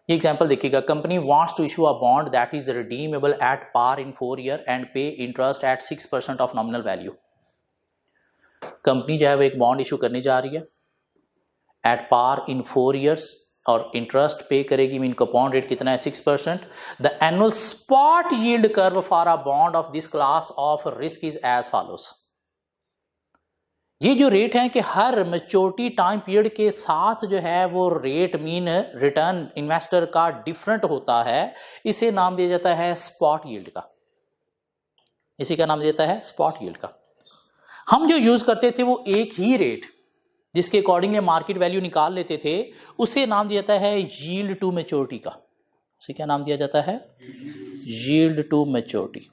ये एग्जांपल देखिएगा। Company wants to issue a bond that is redeemable at par in 4 year and pay interest at 6% of nominal value. Company जो है वो एक बॉन्ड इशू करने जा रही है एट पार इन 4 ईयर्स, और इंटरेस्ट पे करेगी, मीन कूपन रेट कितना है? 6%। The annual spot yield curve for a bond of this class of risk is as follows. ये जो रेट है कि हर मैच्योरिटी टाइम पीरियड के साथ जो है वो रेट मीन रिटर्न इन्वेस्टर का डिफरेंट होता है, इसे नाम दिया जाता है स्पॉट यील्ड का। इसी का नाम दिया जाता है स्पॉट यील्ड का। हम जो यूज करते थे वो एक ही रेट जिसके अकॉर्डिंगली मार्केट वैल्यू निकाल लेते थे, उसे नाम दिया जाता है यील्ड टू मैच्योरिटी का। उसे क्या नाम दिया जाता है? Yield to maturity.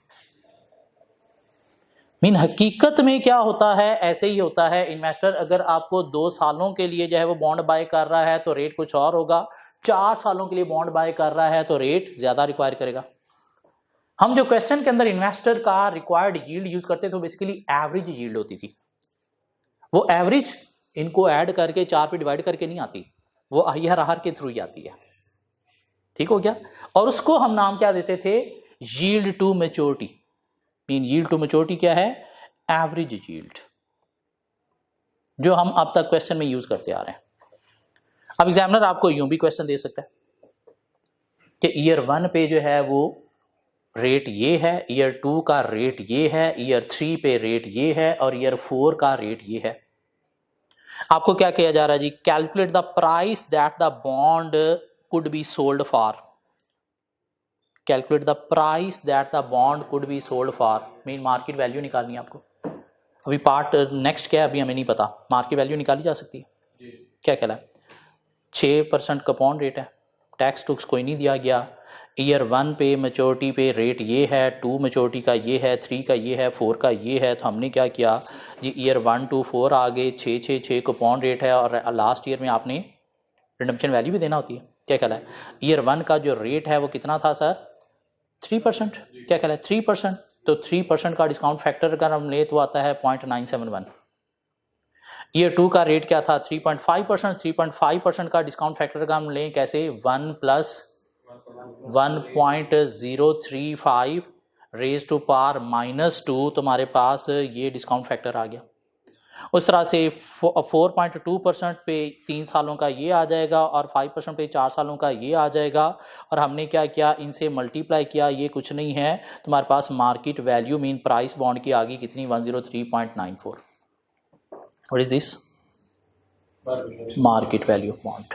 मीन हकीकत में क्या होता है, ऐसे ही होता है। इन्वेस्टर अगर आपको 2 सालों के लिए जो है वो बॉन्ड बाय कर रहा है तो रेट कुछ और होगा, 4 सालों के लिए बॉन्ड बाय कर रहा है तो रेट ज्यादा रिक्वायर करेगा। हम जो क्वेश्चन के अंदर इन्वेस्टर का रिक्वायर्ड यील्ड यूज करते थे वो बेसिकली एवरेज यील्ड होती थी। वो एवरेज इनको ऐड करके 4 पे डिवाइड करके नहीं आती, वो IRR के थ्रू ही आती है। ठीक हो गया? और उसको हम नाम क्या देते थे? Yield to maturity. Mean yield to maturity क्या है? एवरेज यील्ड, जो हम अब तक क्वेश्चन में यूज करते आ रहे हैं। अब एग्जामिनर आपको यूं भी क्वेश्चन दे सकता है कि ईयर 1 पे जो है वो रेट ये है, ईयर 2 का रेट ये है, ईयर 3 पे रेट ये है और ईयर 4 का रेट ये है। आपको क्या किया जा रहा है जी? Calculate the price that the bond could be sold for. Calculate the price that the bond could be sold for, mean market value निकालनी है आपको। अभी पार्ट नेक्स्ट क्या है अभी हमें नहीं पता, मार्केट वैल्यू निकाली जा सकती है। क्या कहला है? 6% कूपन रेट है, टैक्स टुक्स कोई नहीं दिया गया। ईयर 1 पे मैच्योरिटी पे रेट ये है, 2 मैच्योरिटी का ये है, 3 का ये है, 4 का ये है। तो हमने क्या किया जी, ईयर 1 to 4 आगे 6 कूपन रेट है और लास्ट ईयर में आपने रिडम्पशन वैल्यू भी देना होती है। क्या कहला है? ईयर 1 का जो रेट है वो कितना था सर? 3%। क्या कहला है? 3%। तो 3% का डिस्काउंट फैक्टर अगर हम ले तो आता है 0.971। ईयर 2 का रेट क्या था? 3.5%। 3.5% का डिस्काउंट फैक्टर का हम लें कैसे? 1 + 1.035 रेज टू पावर -2, तुम्हारे पास ये डिस्काउंट फैक्टर आ गया। उस तरह से 4.2% पे 3 सालों का ये आ जाएगा और 5% पे 4 सालों का ये आ जाएगा। और हमने क्या किया? इनसे मल्टीप्लाई किया। ये कुछ नहीं है, तुम्हारे पास market value mean price bond की आ गई कितनी? 103.94। What is this? Market value bond.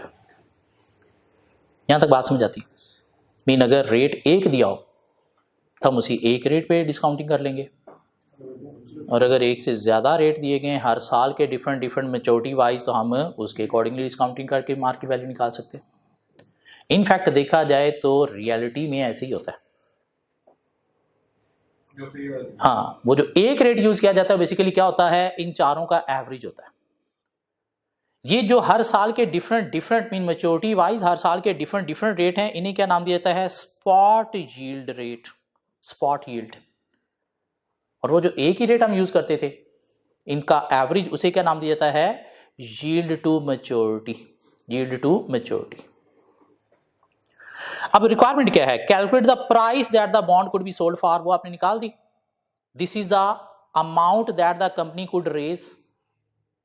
यहां तक बात समझ आती? मीन अगर रेट 1 दिया हो तो हम उसी 1 रेट पे डिस्काउंटिंग कर लेंगे, और अगर 1 से ज़्यादा रेट दिए गए हर साल के डिफरेंट मैच्योरिटी वाइज तो हम उसके अकॉर्डिंगली डिस्काउंटिंग करके मार्केट वैल्यू निकाल सकते हैं। इनफैक्ट देखा जाए तो रियलिटी में ऐसे ही होता है। हाँ, वो जो 1 रेट यूज किया जाता है बेसिकली क्या होता है? इन चारों का एवरेज होता है। ये जो हर साल के डिफरेंट मीन मैच्योरिटी वाइज हर साल के डिफरेंट रेट हैं, इन्हें क्या नाम दिया जाता है? Spot yield rate, spot yield. और वो जो एक ही रेट हम यूज करते थे इनका एवरेज, उसे क्या नाम दिया जाता है? Yield to maturity. Yield to maturity. अब रिक्वायरमेंट क्या है? Calculate the price that the bond could be sold for, वो आपने निकाल दी। This is the amount that the company could raise,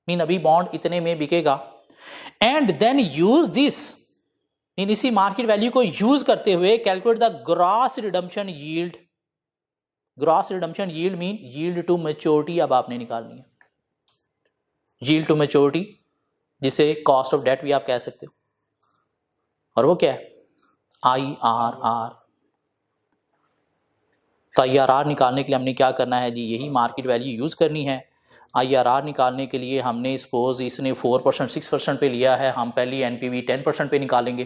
mean अभी बॉन्ड इतने में बिकेगा। And then use this, mean इसी मार्केट वैल्यू को यूज करते हुए calculate the gross redemption yield. Gross redemption yield mean yield to maturity अब आपने निकालनी है। यील्ड टू मैच्योरिटी, जिसे कॉस्ट ऑफ डेट भी आप कह सकते हो, और वो क्या है? IRR। तो IRR निकालने के लिए हमने क्या करना है जी? यही मार्केट वैल्यू यूज करनी है। IRR निकालने के लिए हमने सपोज इसने 4% 6% पे लिया है, हम पहली NPV 10% पे निकालेंगे।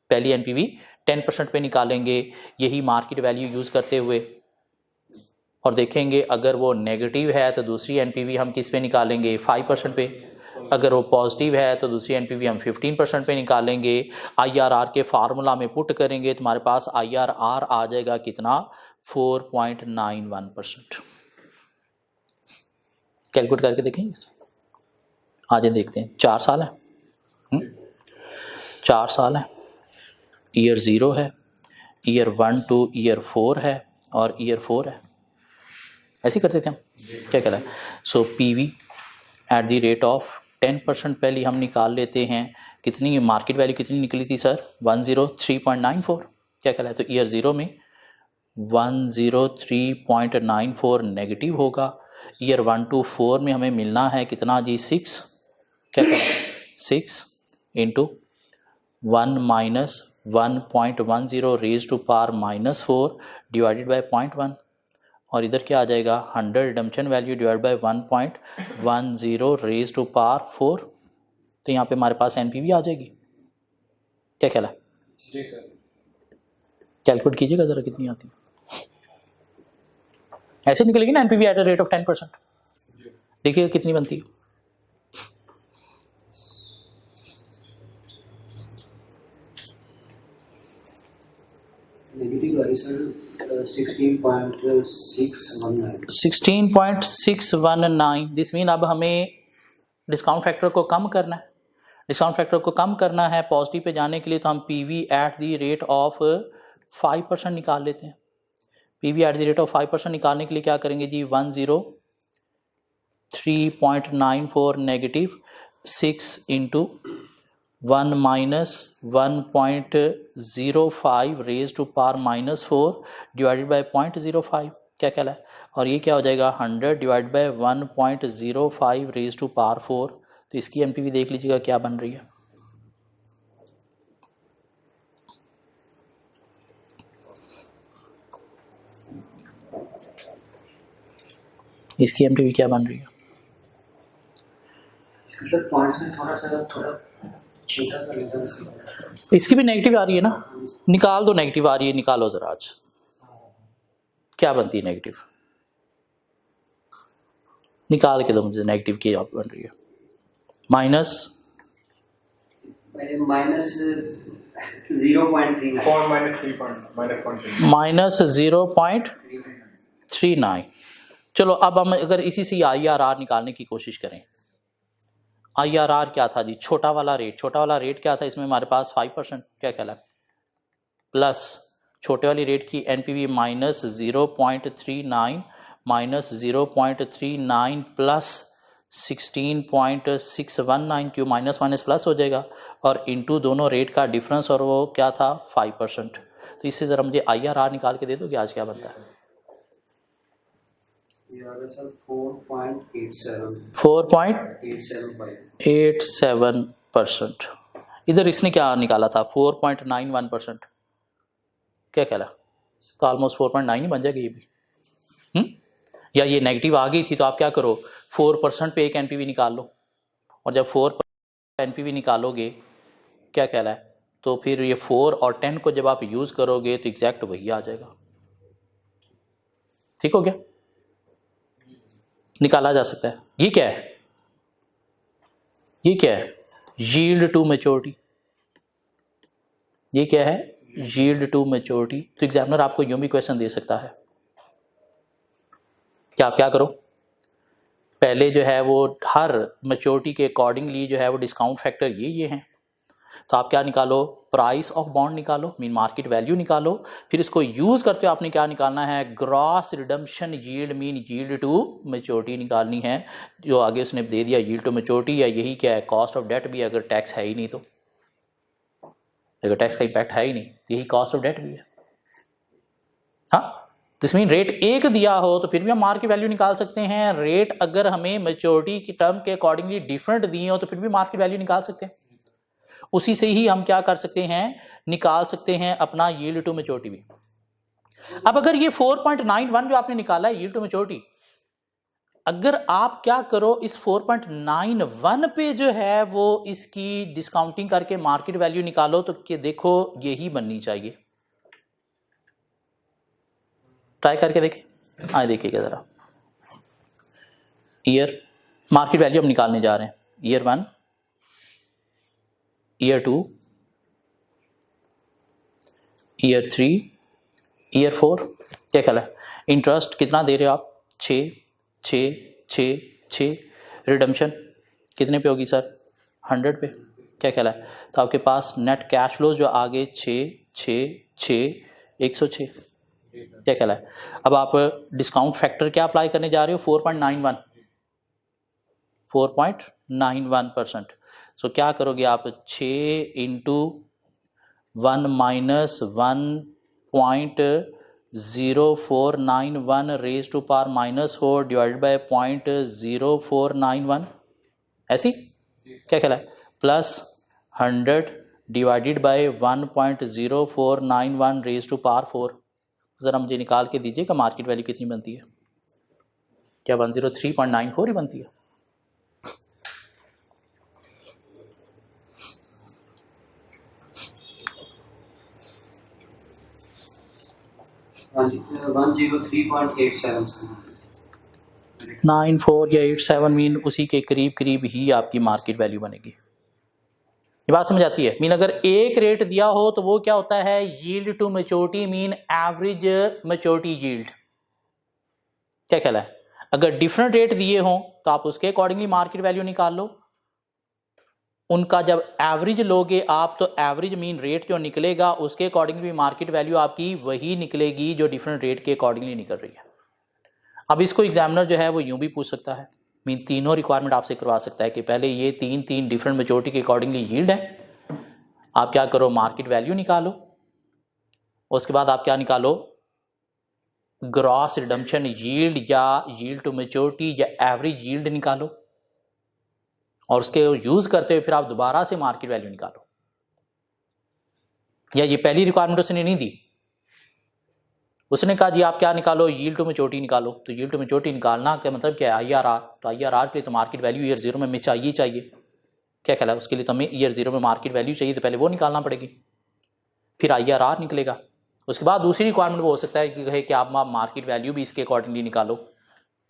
पहली NPV 10% पे निकालेंगे यही मार्केट वैल्यू यूज करते हुए, और देखेंगे अगर वो नेगेटिव है तो दूसरी NPV हम किस पे निकालेंगे? 5% पे। अगर वो पॉजिटिव है तो दूसरी NPV हम 15% पे निकालेंगे। IRR के फार्मूला में पुट करेंगे, तुम्हारे पास IRR आ जाएगा कितना? 4.91%। कैलकुलेट करके देखेंगे, आज देखते हैं। 4 साल है, 4 साल है। ईयर 0 है, ईयर 1 to ईयर 4 है और ईयर 4 है। ऐसे करते थे हम। क्या कहता है? सो PV eight the rate of 10% पहले हम निकाल लेते हैं। कितनी मार्केट वैल्यू कितनी निकली थी सर? 103.94। क्या कहला है? तो ईयर 0 में 103.94 नेगेटिव होगा। ईयर 1 to 4 में हमें मिलना है कितना जी? 6। क्या कहला है? 6 into 1 - 1.10 raise to power -4 divided by 0.1, और इधर क्या आ जाएगा 100 redemption value divide by 1.10 raise to power 4। तो यहाँ पे हमारे पास एनपीवी आ जाएगी। क्या ख्याल है? जी सर। कैलकुलेट कीजिएगा ज़रा कितनी आती है। ऐसे निकलेगी ना NPV eight the rate of 10%। देखिएगा कितनी बनती है। नेगेटिव वाली सर 16.619। 16.619। दिस मीन अब हमें डिस्काउंट फैक्टर को कम करना है। डिस्काउंट फैक्टर को कम करना है पॉजिटिव पे जाने के लिए, तो हम PV at the rate of 5% निकाल लेते हैं। PV at the rate of 5% निकालने के लिए क्या करेंगे जी, 103.94 negative 6 into 1 minus 1.05 raise to power -4 divided by 0.05। क्या कहला है? और ये क्या हो जाएगा 100 divide by 1.05 raise to power 4। तो इसकी एमपीवी देख लीजिएगा क्या बन रही है। इसकी एमपीवी क्या बन रही है? सर पॉइंट्स में थोड़ा छोटा कर लेता हूं। इसकी भी नेगेटिव आ रही है ना, निकाल दो। नेगेटिव आ रही है, निकालो जरा। आज क्या बनती है नेगेटिव? निकाल के दो मुझे नेगेटिव की आप बन रही है। माइनस 0.39। चलो अब हम अगर इसी से IRR निकालने की कोशिश करें। IRR क्या था जी? छोटा वाला रेट क्या था इसमें हमारे पास 5%। क्या कहला? प्लस छोटे वाली रेट की एनपीवी -0.39 माइनस 0.39 प्लस 16.619, क्यों माइनस माइनस प्लस हो जाएगा, और इंटू दोनों रेट का डिफरेंस, और वो क्या था 5%। तो इससे ज़रा मुझे IRR निकाल के दे दोगे आज क्या बनता है? 4.87%। इधर इसने क्या निकाला था 4.91%। क्या कहला? तो ऑलमोस्ट 4.9 ही बन जाएगा ये भी। या ये नेगेटिव आ गई थी तो आप क्या करो 4% पे एक एनपीवी निकाल लो, और जब 4% एनपीवी निकालोगे क्या कहला है, तो फिर ये 4 और 10 को जब आप यूज़ करोगे तो एग्जैक्ट वही आ जाएगा। ठीक हो गया? निकाला जा सकता है। ये क्या है? Yield to maturity. ये क्या है? Yield to maturity. तो एग्जामिनर आपको यूं भी क्वेश्चन दे सकता है कि आप क्या करो, पहले जो है वो हर मैच्योरिटी के अकॉर्डिंगली जो है वो डिस्काउंट फैक्टर ये हैं। तो आप क्या निकालो, प्राइस ऑफ बॉन्ड निकालो, मीन मार्केट वैल्यू निकालो, फिर इसको यूज करते हो आपने क्या निकालना है, gross redemption yield mean yield to maturity निकालनी है, जो आगे उसने दे दिया यील्ड टू मैच्योरिटी, या यही क्या है कॉस्ट ऑफ डेट भी, अगर टैक्स है ही नहीं तो, अगर टैक्स का इम्पैक्ट है ही नहीं यही कॉस्ट ऑफ डेट भी है। हाँ, दिस मीन रेट एक दिया हो तो फिर भी हम मार्केट वैल्यू निकाल सकते हैं। रेट अगर हमें मैच्योरिटी की टर्म के अकॉर्डिंगली डिफरेंट दिए हो तो फिर भी मार्केट वैल्यू निकाल सकते हैं। उसी से ही हम क्या कर सकते हैं, निकाल सकते हैं अपना यील्ड टू मैच्योरिटी भी। अब अगर ये 4.91 जो आपने निकाला है यील्ड टू मैच्योरिटी, अगर आप क्या करो इस 4.91 पे जो है वो इसकी डिस्काउंटिंग करके मार्केट वैल्यू निकालो, तो कि देखो यही बननी चाहिए। ट्राई करके देखें। आए देखिएगा जरा, ईयर मार्केट वैल्यू हम निकालने जा रहे हैं, ईयर 1, ईयर 2, ईयर 3, ईयर 4। क्या ख्याल है? इंटरेस्ट कितना दे रहे हो आप? 6 6 6 6। रिडम्पशन कितने पे होगी सर? 100 पे। क्या ख्याल है? तो आपके पास नेट कैश फ्लोज जो आगे 6 6 6 106। क्या ख्याल है? अब आप डिस्काउंट फैक्टर क्या अप्लाई करने जा रहे हो? 4.91%। सो क्या करोगे आप, 6 into 1 minus 1.0491 raise to power -4 divided by 0.0491, ऐसी? क्या ख्याल है? Plus 100 divided by 1.0491 raise to power 4। ज़रा मुझे निकाल के दीजिएगा मार्केट वैल्यू कितनी बनती है। क्या 103.94 ही बनती है? हाँ जी 103.87 94 या 87 मीन उसी के करीब करीब ही आपकी मार्केट वैल्यू बनेगी। ये बात समझ आती है? मीन अगर एक रेट दिया हो तो वो क्या होता है, yield to maturity mean average maturity yield. क्या ख्याल है? अगर डिफरेंट रेट दिए हों तो आप उसके अकॉर्डिंगली मार्केट वैल्यू निकाल लो। उनका जब एवरेज लोगे आप तो एवरेज मीन रेट जो निकलेगा उसके अकॉर्डिंगली मार्केट वैल्यू आपकी वही निकलेगी जो डिफरेंट रेट के अकॉर्डिंगली निकल रही है। अब इसको एग्जामिनर जो है वो यूं भी पूछ सकता है, मीन तीनों रिक्वायरमेंट आपसे करवा सकता है कि पहले ये तीन डिफरेंट मैच्योरिटी के अकॉर्डिंगली यील्ड है, आप क्या करो मार्केट वैल्यू निकालो, उसके बाद आप क्या निकालो ग्रॉस रिडम्पशन यील्ड या यील्ड टू मैच्योरिटी या एवरेज यील्ड निकालो, और उसके यूज करते हुए फिर आप दोबारा से मार्केट वैल्यू निकालो। या ये पहली रिक्वायरमेंट उसने नहीं दी, उसने कहा जी आप क्या निकालो यील्ड टू मैच्योरिटी निकालो। तो यील्ड टू मैच्योरिटी निकालना का मतलब क्या है, IRR। तो IRR के लिए तो मार्केट वैल्यू ईयर जीरो में चाहिए चाहिए। क्या ख्याल है? उसके लिए तो हमें ईयर जीरो में मार्केट वैल्यू चाहिए, तो पहले वो निकालना पड़ेगी, फिर IRR निकलेगा। उसके बाद दूसरी रिक्वायरमेंट वो हो सकता है कि कहे कि आप मार्केट वैल्यू भी इसके अकॉर्डिंगली निकालो,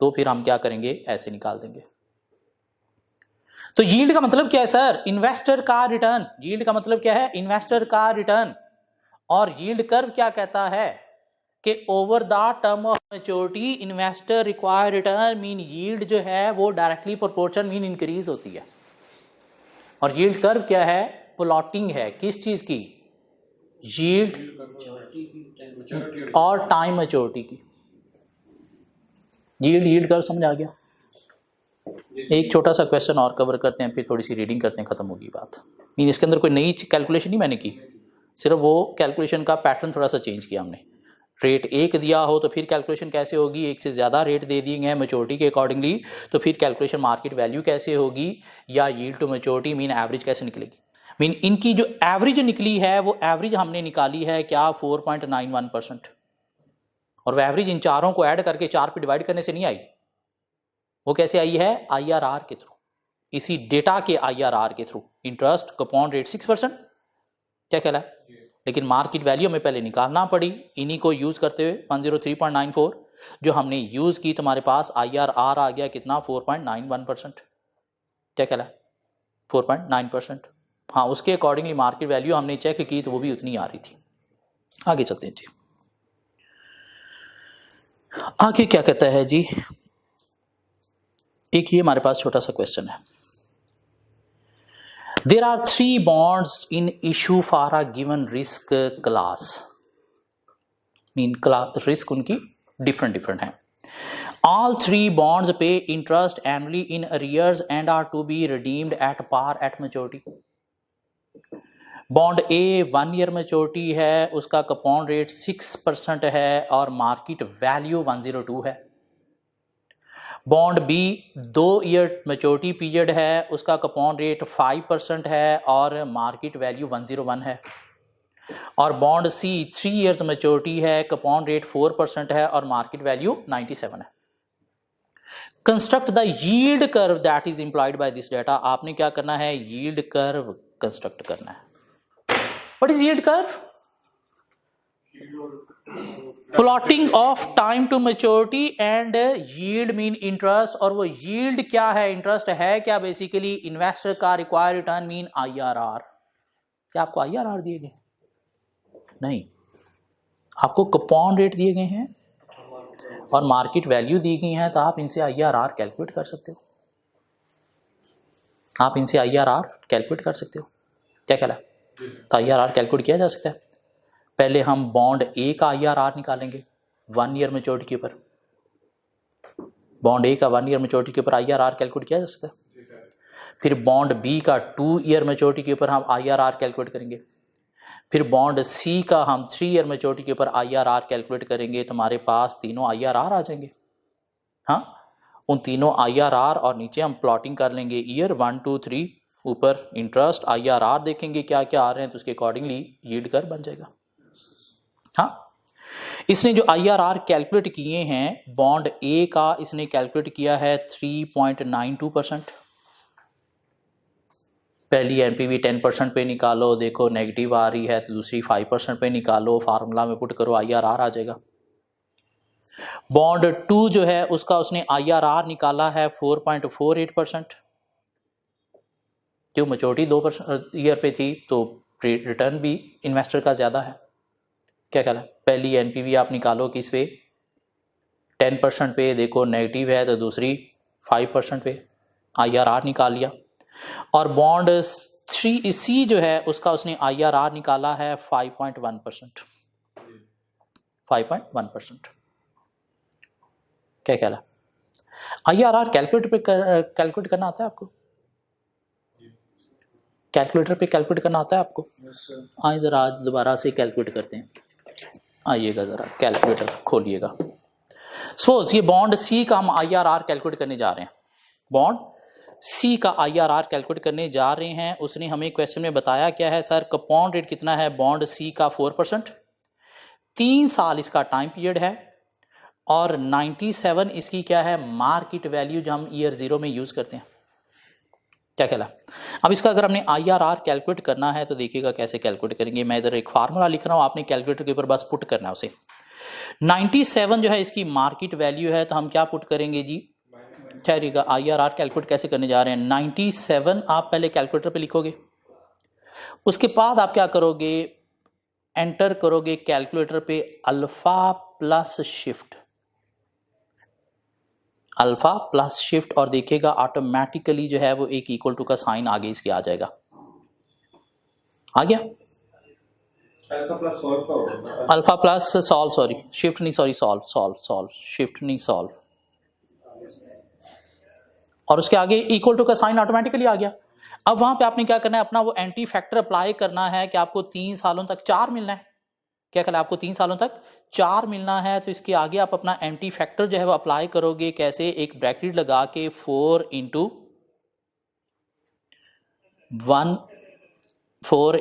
तो फिर हम क्या करेंगे ऐसे निकाल देंगे। तो यील्ड का मतलब क्या है सर? इन्वेस्टर का रिटर्न। यील्ड का मतलब क्या है? इन्वेस्टर का रिटर्न। और यील्ड कर्व क्या कहता है कि over the term of maturity investor require return mean yield जो है वो डायरेक्टली प्रोपोर्शन मीन इंक्रीज होती है। और यील्ड कर्व क्या है? प्लॉटिंग है किस चीज की? यील्ड और टाइम मैच्योरिटी की। यील्ड कर्व समझ आ गया? एक छोटा सा क्वेश्चन और कवर करते हैं, फिर थोड़ी सी रीडिंग करते हैं, खत्म होगी बात। मीन इसके अंदर कोई नई कैलकुलेशन नहीं मैंने की, सिर्फ वो कैलकुलेशन का पैटर्न थोड़ा सा चेंज किया हमने। रेट एक दिया हो तो फिर कैलकुलेशन कैसे होगी, एक से ज़्यादा रेट दे दिए गए मैच्योरिटी के अकॉर्डिंगली तो फिर कैलकुलेशन मार्केट वैल्यू कैसे होगी, या yield to maturity mean average कैसे निकलेगी। मीन इनकी जो एवरेज निकली है वो एवरेज हमने निकाली है क्या 4.91%। और वह एवरेज इन चारों को ऐड करके 4 पे डिवाइड करने से नहीं आई, वो कैसे आई है? IRR के थ्रू, इसी डेटा के IRR के थ्रू, इंटरेस्ट कूपन रेट 6%। क्या ख्याल है? लेकिन मार्केट वैल्यू हमें पहले निकालना पड़ी, इन्हीं को यूज करते हुए 103.94 जो हमने यूज की, तुम्हारे पास IRR आ गया कितना 4.91%। क्या ख्याल है? 4.9%। हाँ, उसके अकॉर्डिंगली मार्केट वैल्यू हमने चेक की तो वो भी उतनी आ रही थी। आगे चलते हैं जी, आगे क्या कहता है जी। एक ये हमारे पास छोटा सा क्वेश्चन है, there are 3 bonds in issue for a given risk class. Mean class risk उनकी डिफरेंट है। All 3 bonds pay interest annually in arrears and are to be redeemed at par at maturity. Bond A 1 year maturity है, उसका coupon rate 6% है और market value 102 है। Bond B 2 year maturity period है, उसका coupon rate 5% है और market value 101 है। और बॉन्ड सी 3 ईयर्स मैच्योरिटी है, कूपन रेट 4% है और मार्केट वैल्यू 97 है। Construct the yield curve that is implied by this data. आपने क्या करना है? यील्ड कर्व कंस्ट्रक्ट करना है। What is yield curve? Plotting of time to maturity and yield mean interest. और वो यील्ड क्या है, इंटरेस्ट है क्या? बेसिकली इन्वेस्टर का रिक्वायर्ड रिटर्न मीन IRR। क्या आपको IRR दिए गए? नहीं, आपको कूपन रेट दिए गए हैं और मार्केट वैल्यू दी गई है, तो आप इनसे IRR कैलकुलेट कर सकते हो। आप इनसे IRR कैलकुलेट कर सकते हो। क्या ख्याल है? तो IRR कैलकुलेट किया जा सकता है। पहले हम बॉन्ड ए का IRR निकालेंगे 1 ईयर मैच्योरिटी के ऊपर। बॉन्ड ए का 1 ईयर मैच्योरिटी के ऊपर IRR कैलकुलेट किया जा सकता है। फिर बॉन्ड बी का 2 ईयर मैच्योरिटी के ऊपर हम IRR कैलकुलेट करेंगे। फिर बॉन्ड सी का हम 3 ईयर मैच्योरिटी के ऊपर IRR कैलकुलेट करेंगे, तो हमारे पास तीनों IRR आ जाएंगे। हाँ, उन तीनों IRR और नीचे हम प्लॉटिंग कर लेंगे ईयर 1 2 3, ऊपर इंटरेस्ट IRR देखेंगे क्या क्या आ रहे हैं, तो उसके अकॉर्डिंगली यील्ड कर्व बन जाएगा। हाँ, इसने जो IRR कैलकुलेट किए हैं बॉन्ड ए का, इसने कैलकुलेट किया है 3.92%। पहली एनपीवी 10% पे निकालो, देखो नेगेटिव आ रही है, तो दूसरी 5% पे निकालो, फार्मूला में पुट करो, IRR आ जाएगा। बॉन्ड 2 जो है उसका उसने IRR निकाला है 4.48%। जो मैच्योरिटी 2% ईयर पे थी तो रिटर्न भी इन्वेस्टर का ज़्यादा है। क्या ख्याल है? पहली एनपीवी आप निकालो किस पे, 10% पे, देखो नेगेटिव है, तो दूसरी 5% पे, IRR निकाल लिया। और बॉन्ड 3C जो है उसका उसने IRR निकाला है 5.1%। 5.1%। क्या ख्याल है? IRR कैलकुलेट करना आता है आपको? कैलकुलेटर पे कैलकुलेट करना आता है आपको? आइए ज़रा आज दोबारा से कैलकुलेट करते हैं। आइएगा ज़रा कैलकुलेटर खोलिएगा। सपोज ये बॉन्ड सी का हम IRR कैलकुलेट करने जा रहे हैं। बॉन्ड सी का IRR कैलकुलेट करने जा रहे हैं। उसने हमें क्वेश्चन में बताया क्या है सर, कूपन रेट कितना है बॉन्ड सी का? 4%। 3 साल इसका टाइम पीरियड है और 97 इसकी क्या है मार्केट वैल्यू, जो हम ईयर 0 में यूज करते हैं। क्या ख्याल है? अब इसका अगर हमने IRR कैलकुलेट करना है तो देखिएगा कैसे कैलकुलेट करेंगे। मैं इधर एक फार्मूला लिख रहा हूं, आपने कैलकुलेटर के ऊपर बस पुट करना है उसे। 97 जो है इसकी मार्केट वैल्यू है, तो हम क्या पुट करेंगे जी? ठहरिएगा, IRR कैलकुलेट कैसे करने जा रहे हैं। 97 आप पहले कैलकुलेटर पे लिखोगे, उसके बाद आप क्या करोगे, एंटर करोगे कैलकुलेटर पे alpha plus shift, alpha plus shift, और देखिएगा ऑटोमेटिकली जो है वो एक इक्वल टू का साइन आगे इसके आ जाएगा। आ गया? अल्फा प्लस सॉल्व का होगा। Alpha plus solve, sorry shift नहीं, सॉरी सॉल्व, शिफ्ट नहीं सॉल्व, और उसके आगे इक्वल टू का साइन ऑटोमेटिकली आ गया। अब वहां पे आपने क्या करना है, अपना वो एंटी फैक्टर अप्लाई करना है कि आपको 3 सालों तक 4 मिलना है। क्या कहला, आपको 3 सालों तक 4 मिलना है, तो इसके आगे आप अपना एंटी फैक्टर जो है वो अप्लाई करोगे। कैसे? एक ब्रैकेट लगा के 4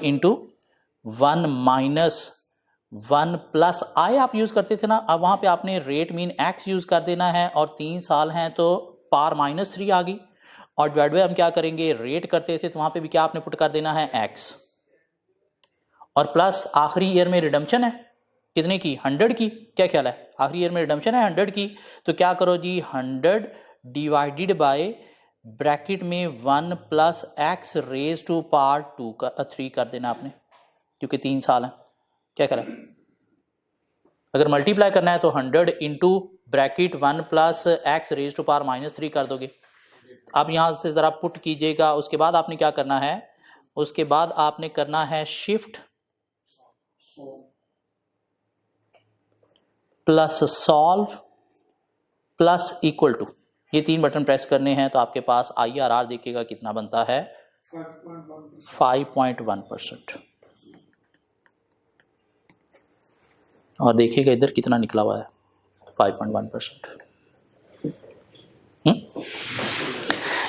इंटू 1 माइनस 1 प्लस आई आप यूज करते थे ना, अब वहां पे आपने रेट मीन एक्स यूज कर देना है, और 3 साल हैं तो पार -3 आ गई, और डिवाइड बाय हम क्या करेंगे, रेट करते थे तो वहां पे भी क्या आपने पुट कर देना है एक्स, और प्लस आखिरी ईयर में रिडम्पशन है कितने की, 100 की। क्या ख्याल है? आखिरी ईयर में रिडम्पशन है 100 की, तो क्या करो जी, 100 डिवाइडेड बाय ब्रैकेट में 1 plus X raise to power 3 कर देना आपने, क्योंकि 3 साल है। क्या करें, अगर मल्टीप्लाई करना है तो 100 into bracket 1 plus X raise to power -3 कर दोगे। अब यहां से जरा पुट कीजिएगा। उसके बाद आपने क्या करना है, उसके बाद आपने करना है shift plus solve plus equal to, ये 3 बटन प्रेस करने हैं, तो आपके पास IRR देखिएगा कितना बनता है, 5.1%। और देखिएगा इधर कितना निकला हुआ है, 5.1%।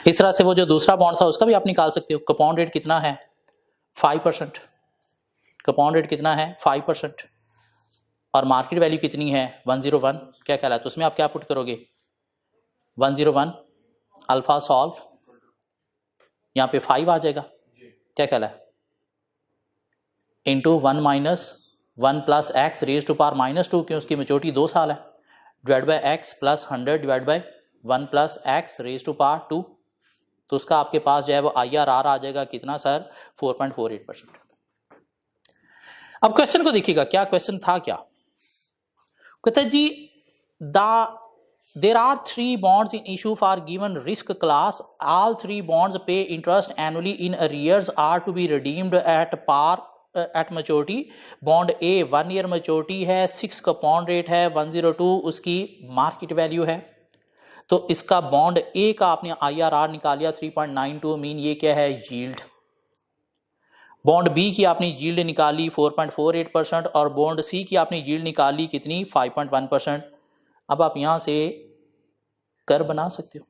इस तरह से वो जो दूसरा बॉन्ड था उसका भी आप निकाल सकते हो। कूपन रेट कितना है, 5%। कूपन रेट कितना है, 5%, और मार्केट वैल्यू कितनी है, 101। क्या ख्याल है? तो उसमें आप क्या पुट करोगे, 101 अल्फा सॉल्व, यहाँ पे 5 आ जाएगा। क्या ख्याल है? Into 1 minus 1 plus X raise to power -2, क्यों, उसकी मेच्योरिटी 2 साल है, divide by X plus 100 divide by 1 plus X raise to power 2, तो उसका आपके पास जो है वो IRR आ जाएगा कितना सर, 4.48%। अब क्वेश्चन को देखिएगा, क्या क्वेश्चन था, क्या कहता है जी, there are 3 bonds in issue for given risk class. All 3 bonds pay interest annually in arrears, are to be redeemed at par at maturity. Bond A 1 year maturity है, 6 coupon rate है, 102 उसकी market value है। तो इसका bond ए का आपने IRR निकाल लिया 3.92, मीन ये क्या है, यील्ड। बॉन्ड बी की आपने यील्ड निकाली 4.48%, और बॉन्ड सी की आपने यील्ड निकाली कितनी, 5.1%। अब आप यहां से कर बना सकते हो।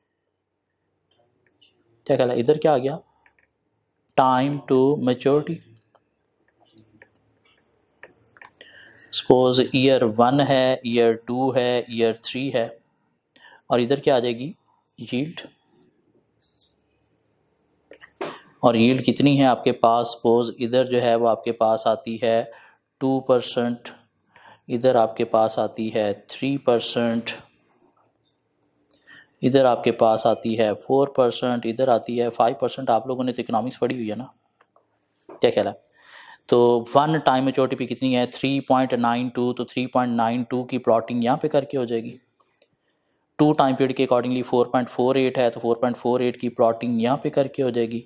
क्या कहला, इधर क्या आ गया, time to maturity. Suppose year 1 है, ईयर 2 है, ईयर 3 है, और इधर क्या आ जाएगी यील्ड, और यील्ड कितनी है आपके पास, सपोज इधर जो है वो आपके पास आती है 2%, इधर आपके पास आती है 3%, इधर आपके पास आती है 4%, इधर आती है 5%। आप लोगों ने तो इकोनॉमिक्स पढ़ी हुई है ना, क्या ख्याल है? तो 1 टाइम मैच्योरिटी पे कितनी है 3.92, तो 3.92 की प्लॉटिंग यहाँ पे करके हो जाएगी। 2 टाइम पीरियड के अकॉर्डिंगली 4.48 है, तो 4.48 की प्लॉटिंग यहाँ पे करके हो जाएगी,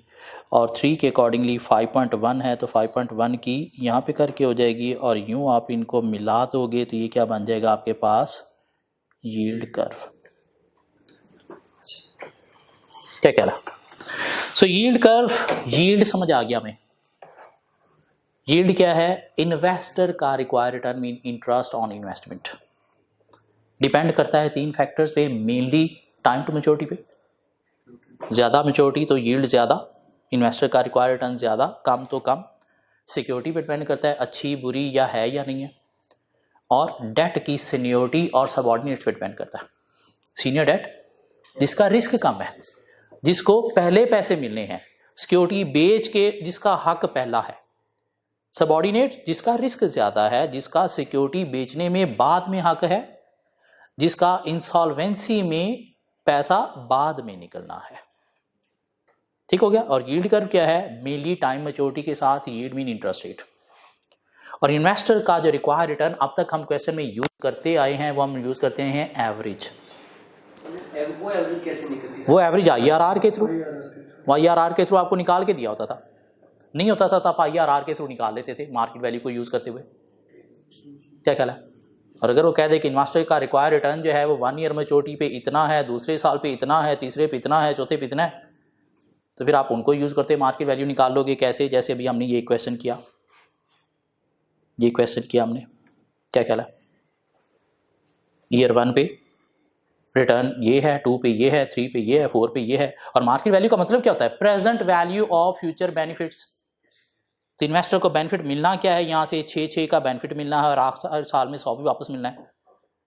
और 3 के अकॉर्डिंगली 5.1 है, तो 5.1 की यहाँ पे करके हो जाएगी, और यूँ आप इनको मिला दोगे तो ये क्या बन जाएगा आपके पास यील्ड कर्व। क्या कह रहा? सो यील्ड कर्व, यील्ड समझ आ गया हमें। यील्ड क्या है? इन्वेस्टर का required return mean interest on investment. Depend करता है 3 फैक्टर्स पे, मेनली टाइम टू मैच्योरिटी पे। ज़्यादा मैच्योरिटी तो यील्ड ज़्यादा, इन्वेस्टर का रिक्वायर्ड रिटर्न ज़्यादा, कम तो कम। सिक्योरिटी पे डिपेंड करता है अच्छी बुरी या है या नहीं है, और डेट की सीनियोरिटी और सबऑर्डिनेट्स पे डिपेंड करता है। सीनियर डेट जिसका रिस्क कम है, जिसको पहले पैसे मिलने हैं, सिक्योरिटी बेच के जिसका हक पहला है। सबऑर्डिनेट जिसका रिस्क ज़्यादा है, जिसका सिक्योरिटी बेचने में बाद में हक है, जिसका इंसॉल्वेंसी में पैसा बाद में निकलना है। ठीक हो गया। और यील्ड कर्व क्या है? मेनली टाइम मैच्योरिटी के साथ यील्ड मीन इंटरेस्ट रेट। और इन्वेस्टर का जो रिक्वायर्ड रिटर्न अब तक हम क्वेश्चन में यूज करते आए हैं, वो हम यूज करते हैं एवरेज। वो एवरेज कैसे निकलती है? वो एवरेज IRR के थ्रू, IRR के थ्रू आपको निकाल के दिया होता था। नहीं होता था तो आप IRR के थ्रू निकाल लेते थे मार्केट वैल्यू को यूज करते हुए। क्या ख्याल है? और अगर वो कह दे कि इन्वेस्टर का रिक्वायर्ड रिटर्न जो है वो 1 ईयर मैच्योरिटी पे इतना है, दूसरे साल पे इतना है, तीसरे पे इतना है, चौथे पे इतना है, तो फिर आप उनको यूज करते मार्केट वैल्यू निकाल लोगे। कैसे? जैसे अभी हमने ये क्वेश्चन किया, ये क्वेश्चन किया हमने। क्या ख्याल है? ईयर 1 पे रिटर्न ये है, 2 पे ये है, 3 पे ये है, 4 पे ये है। और मार्केट वैल्यू का मतलब क्या होता है? Present value of future benefits. तो इन्वेस्टर को बेनिफिट मिलना क्या है? यहाँ से 6 का बेनिफिट मिलना है, और हर साल में 100 भी वापस मिलना है।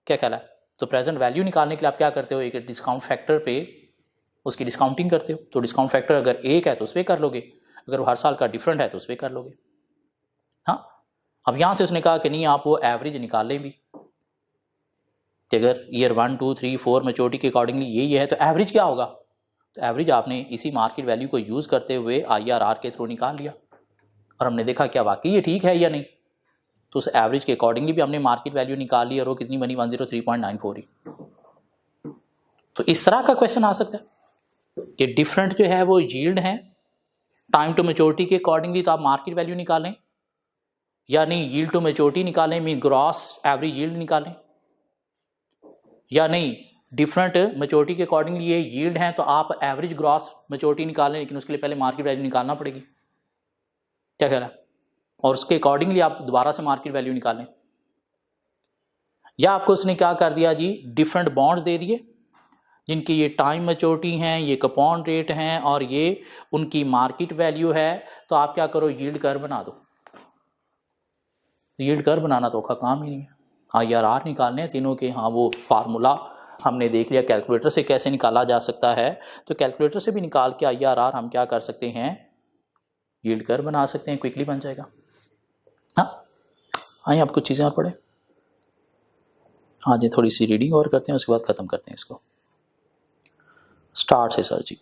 क्या ख्याल है? तो प्रेजेंट वैल्यू निकालने के लिए आप क्या करते हो? एक डिस्काउंट फैक्टर पे उसकी डिस्काउंटिंग करते हो। तो डिस्काउंट फैक्टर अगर 1 है तो उस पर कर लोगे, अगर वो हर साल का डिफरेंट है तो उस पर कर लोगे। हाँ, अब यहाँ से उसने कहा कि नहीं, आप वो एवरेज निकाल लें भी, कि अगर ईयर 1, 2, 3, 4 मैच्योरिटी के अकॉर्डिंगली ये है, तो एवरेज क्या होगा? तो एवरेज आपने इसी मार्केट वैल्यू को यूज़ करते हुए IRR के थ्रू निकाल लिया, और हमने देखा क्या वाकई ये ठीक है या नहीं। तो उस एवरेज के अकॉर्डिंगली भी हमने मार्केट वैल्यू निकाल ली, और वो कितनी बनी? 103.94 ही। तो इस तरह का क्वेश्चन आ सकता है कि डिफरेंट जो है वो यील्ड है टाइम टू मैच्योरिटी के अकॉर्डिंगली, तो आप मार्केट वैल्यू निकालें, या नहीं यील्ड टू मैच्योरिटी निकालें, मीन ग्रॉस एवरेज यील्ड निकालें, या नहीं डिफरेंट मैच्योरिटी के अकॉर्डिंगली ये यील्ड है तो आप एवरेज ग्रॉस मैच्योरिटी निकालें, लेकिन उसके लिए पहले मार्केट वैल्यू निकालना पड़ेगी। क्या कह रहा है? और उसके अकॉर्डिंगली आप दोबारा से मार्केट वैल्यू निकालें। या आपको उसने क्या कर दिया जी? डिफरेंट बॉन्ड्स दे दिए जिनकी ये टाइम मैच्योरिटी हैं, ये कूपन रेट हैं, और ये उनकी मार्केट वैल्यू है। तो आप क्या करो? यील्ड कर्व बना दो। यील्ड कर्व बनाना तो औखा काम ही नहीं है। IRR निकालने हैं तीनों के। हाँ, वो फार्मूला हमने देख लिया कैलकुलेटर से कैसे निकाला जा सकता है, तो कैलकुलेटर से भी निकाल के IRR हम क्या कर सकते हैं? यील्ड कर्व बना सकते हैं, क्विकली बन जाएगा। हाँ, आइए आप कुछ चीज़ें और पढ़े। हाँ जी, थोड़ी सी रीडिंग और करते हैं, उसके बाद ख़त्म करते हैं इसको। स्टार्ट से सर जी।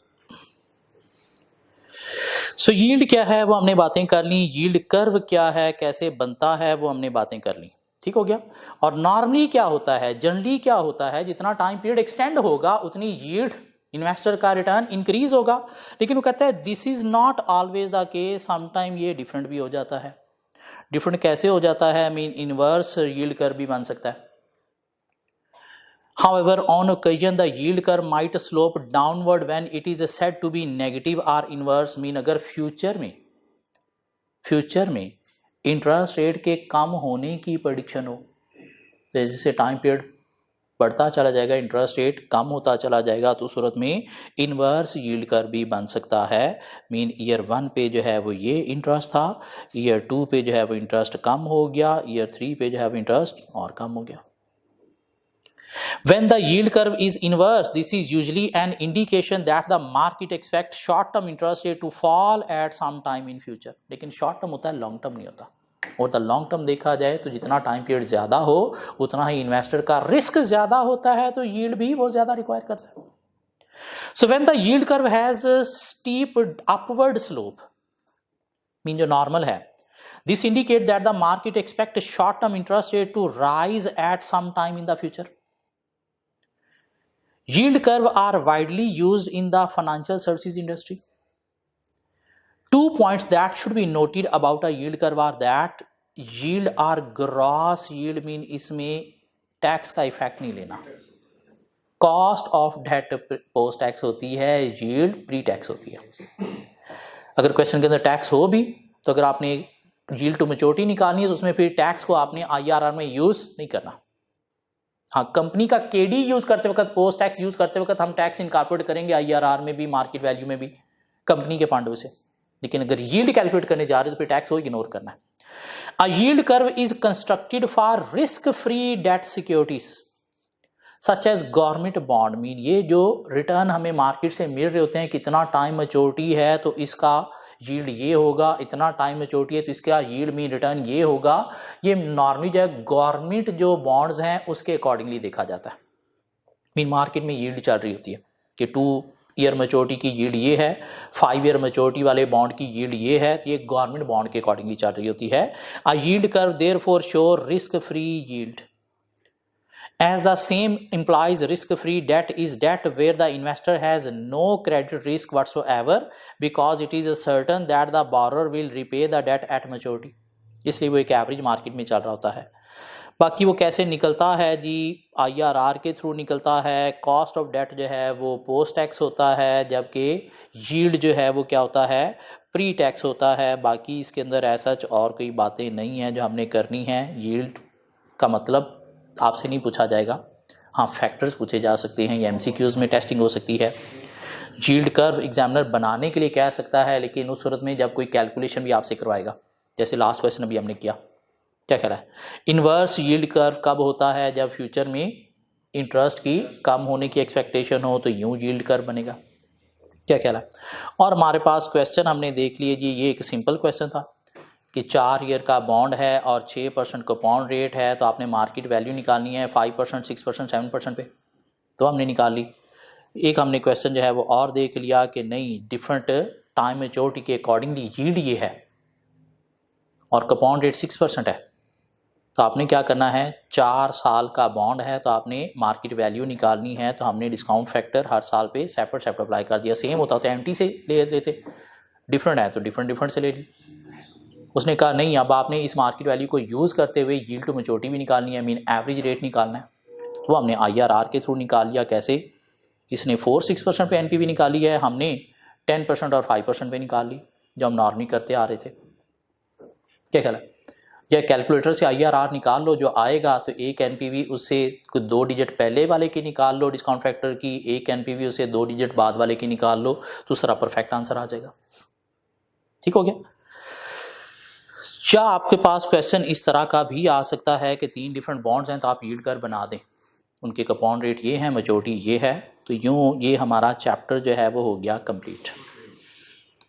सो यील्ड क्या है वो हमने बातें कर ली, यील्ड कर्व क्या है, कैसे बनता है, वो हमने बातें कर ली। ठीक हो गया। और नॉर्मली क्या होता है, जनरली क्या होता है, जितना टाइम पीरियड एक्सटेंड होगा उतनी यील्ड, इन्वेस्टर का रिटर्न इंक्रीज होगा। लेकिन वो कहता है this is not always the case, sometime ये डिफरेंट भी हो जाता है। डिफरेंट कैसे हो जाता है? मीन इनवर्स यील्ड कर्व भी बन सकता है। However, on occasion the yield curve might slope downward when it is said to be negative or inverse, mean अगर फ्यूचर में इंटरेस्ट रेट के कम होने की प्रेडिक्शन हो, तो जैसे टाइम पीरियड बढ़ता चला जाएगा, इंटरेस्ट रेट कम होता चला जाएगा, तो उस सूरत में इन्वर्स यील्ड कर्व भी बन सकता है। मीन ईयर 1 पे जो है वो ये इंटरेस्ट था, ईयर 2 पे जो है वो इंटरेस्ट कम हो गया, ईयर 3 पे जो है वो इंटरेस्ट और कम हो गया। When the yield curve is inverse, this is usually an indication that the market expects short-term interest rate to fall at some time in future. लेकिन short term होता है, long term नहीं होता। और द लॉन्ग टर्म देखा जाए तो जितना टाइम पीरियड ज़्यादा हो उतना ही इन्वेस्टर का रिस्क ज़्यादा होता है, तो यील्ड भी बहुत ज़्यादा रिक्वायर करता है। So when the yield curve has steep upward slope, mean जो नॉर्मल है, this indicate that the market expect short term interest rate to rise at some time in the future. Yield curve are widely used in the financial services industry. 2 points that should be noted about a yield curve are that yield or gross yield mean इसमें tax का effect नहीं लेना। Cost of debt post tax होती है, yield pre tax होती है। अगर question के अंदर टैक्स हो भी तो अगर आपने यील्ड टू मैच्योरिटी निकालनी है तो उसमें फिर टैक्स को आपने IRR में यूज नहीं करना। हाँ, कंपनी का केडी यूज करते वक्त, पोस्ट टैक्स यूज करते वक्त हम टैक्स इनकॉर्पोरेट करेंगे IRR में भी, मार्केट वैल्यू में भी, कंपनी के पॉइंट ऑफ व्यू से। लेकिन अगर यील्ड कैलकुलेट करने जा रहे हो तो फिर टैक्स को इग्नोर करना है। A yield curve is constructed for risk free debt securities such as government bond. Mean ये जो रिटर्न हमें मार्केट से मिल रहे होते हैं, कितना टाइम मैच्योरिटी है तो इसका यील्ड ये होगा, इतना टाइम मैच्योरिटी है तो इसका यील्ड मीन रिटर्न ये होगा। ये नॉर्मली जो है गवर्नमेंट जो बॉन्ड्स हैं उसके अकॉर्डिंगली देखा जाता है। मीन मार्केट में यील्ड चल रही होती है कि 2 ईयर मैच्योरिटी की यील्ड ये है, 5 ईयर मैच्योरिटी वाले बॉन्ड की यील्ड ये है, तो ये गवर्नमेंट बॉन्ड के अकॉर्डिंगली चल रही होती है। A yield curve therefore show risk free yield as the same implies risk free debt is debt where the investor has no credit risk whatsoever because it is certain that the borrower will repay the debt at maturity। इसलिए वो एक average market में चल रहा होता है। बाकी वो कैसे निकलता है जी, IRR के थ्रू निकलता है। कॉस्ट ऑफ डेट जो है वो पोस्ट टैक्स होता है, जबकि यील्ड जो है वो क्या होता है, प्री टैक्स होता है। बाकी इसके अंदर ऐसा और कोई बातें नहीं हैं जो हमने करनी है। यील्ड का मतलब आपसे नहीं पूछा जाएगा, हाँ फैक्टर्स पूछे जा सकते हैं, या MCQs में टेस्टिंग हो सकती है। यील्ड कर्व एग्जामिनर बनाने के लिए कह सकता है, लेकिन उस सूरत में जब कोई कैलकुलेशन भी आपसे करवाएगा, जैसे लास्ट क्वेश्चन अभी हमने किया। क्या ख्याल है, इन्वर्स यील्ड कर्व कब होता है, जब फ्यूचर में इंटरेस्ट की कम होने की एक्सपेक्टेशन हो तो यूं यील्ड कर्व बनेगा। क्या ख्याल है। और हमारे पास क्वेश्चन हमने देख लिए जी, ये एक सिंपल क्वेश्चन था कि 4 ईयर का बॉन्ड है और 6% कूपन रेट है, तो आपने मार्केट वैल्यू निकालनी है 5%, 6%, 7% पे, तो हमने निकाल ली। एक हमने क्वेश्चन जो है वो और देख लिया कि नहीं, डिफरेंट टाइम मैच्योरिटी के अकॉर्डिंगली यील्ड ये है और कूपन रेट 6% है, तो आपने क्या करना है, 4 साल का बॉन्ड है तो आपने मार्केट वैल्यू निकालनी है, तो हमने डिस्काउंट फैक्टर हर साल पे सेपरेट अप्लाई कर दिया। सेम होता तो MT से ले लेते, डिफरेंट है तो डिफरेंट से ले ली। उसने कहा नहीं, अब आपने इस मार्केट वैल्यू को यूज़ करते हुए यील्ड टू मैच्योरिटी भी निकालनी है, मीन एवरेज रेट निकालना है, तो हमने IRR के थ्रू निकाल लिया। कैसे, इसने 4-6% पे NPV निकाली है, हमने 10% और 5% पे निकाल ली, जो हम नॉर्मली करते आ रहे थे। क्या ख्याल है, या कैलकुलेटर से IRR निकाल लो, जो आएगा तो एक NPV उससे कुछ 2 डिजिट पहले वाले की निकाल लो डिस्काउंट फैक्टर की, एक NPV उससे 2 डिजिट बाद वाले की निकाल लो, तो सारा परफेक्ट आंसर आ जाएगा। ठीक हो गया। या आपके पास क्वेश्चन इस तरह का भी आ सकता है कि 3 डिफरेंट बॉन्ड्स हैं तो आप यील्ड कर्व बना दें, उनके कूपन रेट ये है, मैच्योरिटी ये है, तो यूँ ये हमारा चैप्टर जो है वो हो गया कंप्लीट।